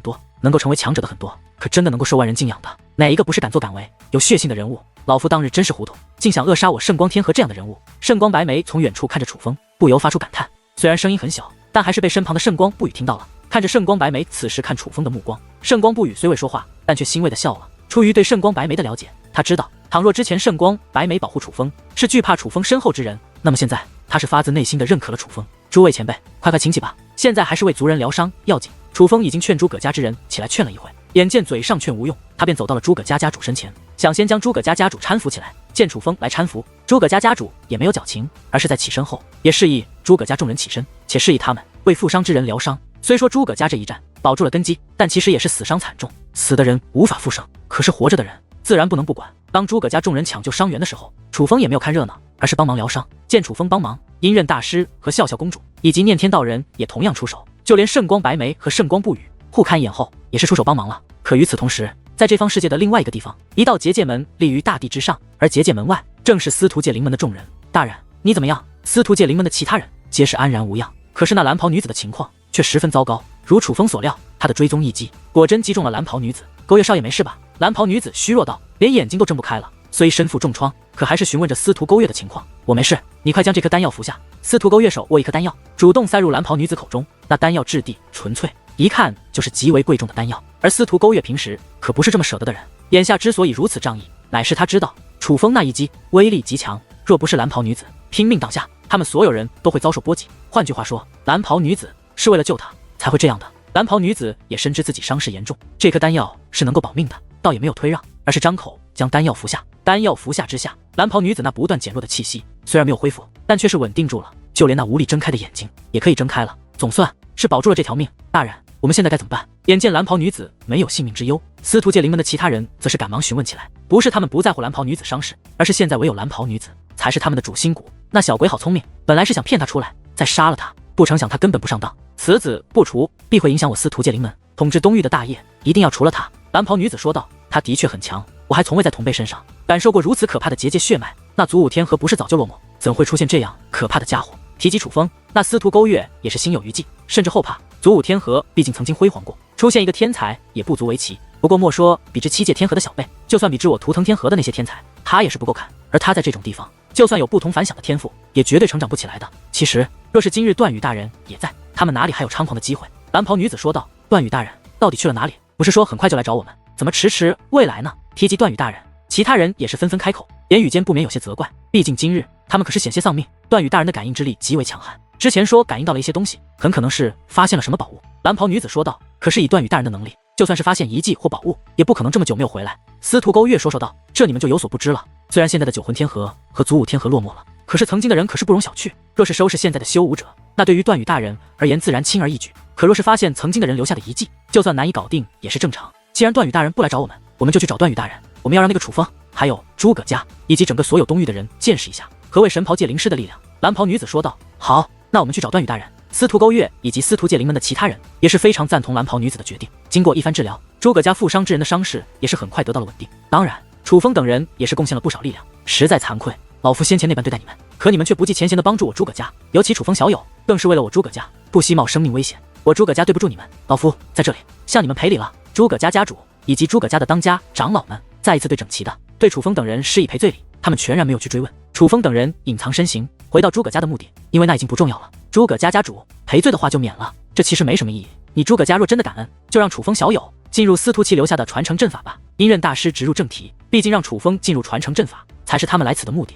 多，能够成为强者的很多，可真的能够受万人敬仰的，哪一个不是敢作敢为、有血性的人物？老夫当日真是糊涂，竟想扼杀我圣光天河这样的人物。圣光白眉从远处看着楚风，不由发出感叹，虽然声音很小，但还是被身旁的圣光不语听到了。看着圣光白眉此时看楚风的目光，圣光不语虽未说话，但却欣慰地笑了。出于对圣光白眉的了解，他知道，倘若之前圣光白眉保护楚风，是惧怕楚风身后之人，那么现在他是发自内心的认可了楚风。诸位前辈，快请起吧，现在还是为族人疗伤要紧。楚风已经劝诸葛家之人起来劝了一回，眼见嘴上劝无用，他便走到了诸葛家家主身前，想先将诸葛家家主搀扶起来。见楚风来搀扶，诸葛家家主也没有矫情，而是在起身后也示意诸葛家众人起身，且示意他们为负伤之人疗伤。虽说诸葛家这一战保住了根基，但其实也是死伤惨重，死的人无法复生，可是活着的人自然不能不管。当诸葛家众人抢救伤员的时候，楚风也没有看热闹，而是帮忙疗伤。见楚风帮忙，阴刃大师和笑笑公主以及念天道人也同样出手，就连圣光白眉和圣光不语互看一眼后也是出手帮忙了。可与此同时，在这方世界的另外一个地方，一道结界门立于大地之上，而结界门外正是司徒界灵门的众人。大人，你怎么样？司徒界灵门的其他人皆是安然无恙，可是那蓝袍女子的情况却十分糟糕。如楚风所料，他的追踪一击果真击中了蓝袍女子。勾月少爷没事吧？蓝袍女子虚弱到连眼睛都睁不开了，虽身负重创，可还是询问着司徒勾月的情况。我没事，你快将这颗丹药服下。司徒勾月手握一颗丹药，主动塞入蓝袍女子口中。那丹药质地纯粹，一看就是极为贵重的丹药。而司徒勾月平时可不是这么舍得的人，眼下之所以如此仗义，乃是他知道楚风那一击威力极强，若不是蓝袍女子拼命挡下，他们所有人都会遭受波及。换句话说，蓝袍女子是为了救他才会这样的。蓝袍女子也深知自己伤势严重，这颗丹药是能够保命的，倒也没有推让，而是张口将丹药服下。丹药服下之下，蓝袍女子那不断减弱的气息虽然没有恢复，但却是稳定住了，就连那无力睁开的眼睛也可以睁开了，总算是保住了这条命。大人，我们现在该怎么办？眼见蓝袍女子没有性命之忧，司徒界灵门的其他人则是赶忙询问起来。不是他们不在乎蓝袍女子伤势，而是现在唯有蓝袍女子才是他们的主心骨。那小鬼好聪明，本来是想骗他出来再杀了他，不成想他根本不上当。此子不除，必会影响我司徒界灵门统治东域的大业，一定要除了他。蓝袍女子说道，他的确很强，我还从未在同辈身上感受过如此可怕的结界血脉。那祖武天河不是早就落寞，怎会出现这样可怕的家伙？提及楚风，那司徒勾月也是心有余悸，甚至后怕。祖武天河毕竟曾经辉煌过，出现一个天才也不足为奇。不过莫说比之七界天河的小辈，就算比之我图腾天河的那些天才，他也是不够看。而他在这种地方，就算有不同凡响的天赋，也绝对成长不起来的。其实若是今日段羽大人也在，他们哪里还有猖狂的机会？蓝袍女子说道，段羽大人到底去了哪里？不是说很快就来找我们，怎么迟迟未来呢？提及段羽大人，其他人也是纷纷开口，言语间不免有些责怪，毕竟今日他们可是险些丧命。段羽大人的感应之力极为强悍，之前说感应到了一些东西，很可能是发现了什么宝物。蓝袍女子说道，可是以段羽大人的能力，就算是发现遗迹或宝物，也不可能这么久没有回来。司徒勾月说道，这你们就有所不知了，虽然现在的九魂天河和祖武天河落寞了，可是曾经的人可是不容小觑。若是收拾现在的修武者，那对于段羽大人而言自然轻而易举，可若是发现曾经的人留下的遗迹，就算难以搞定也是正常。既然段羽大人不来找我们，我们就去找段羽大人。我们要让那个楚风还有诸葛家以及整个所有东域的人见识一下何谓神袍界灵师的力量。蓝袍女子说道，好，那我们去找段羽大人。司徒勾月以及司徒界灵门的其他人也是非常赞同蓝袍女子的决定。经过一番治疗，诸葛家负伤之人的伤势也是很快得到了稳定。当然楚风等人也是贡献了不少力量，实在惭愧，老夫先前那般对待你们，可你们却不计前嫌的帮助我诸葛家，尤其楚风小友更是为了我诸葛家不惜冒生命危险。我诸葛家对不住你们，老夫在这里向你们赔礼了。诸葛家家主以及诸葛家的当家长老们再一次对整齐的对楚风等人施以赔罪礼，他们全然没有去追问。楚风等人隐藏身形回到诸葛家的目的，因为那已经不重要了。诸葛家家主赔罪的话就免了，这其实没什么意义。你诸葛家若真的感恩，就让楚风小友进入司徒期留下的传承阵法吧。阴刃大师直入正题，毕竟让楚风进入传承阵法才是他们来此的目的。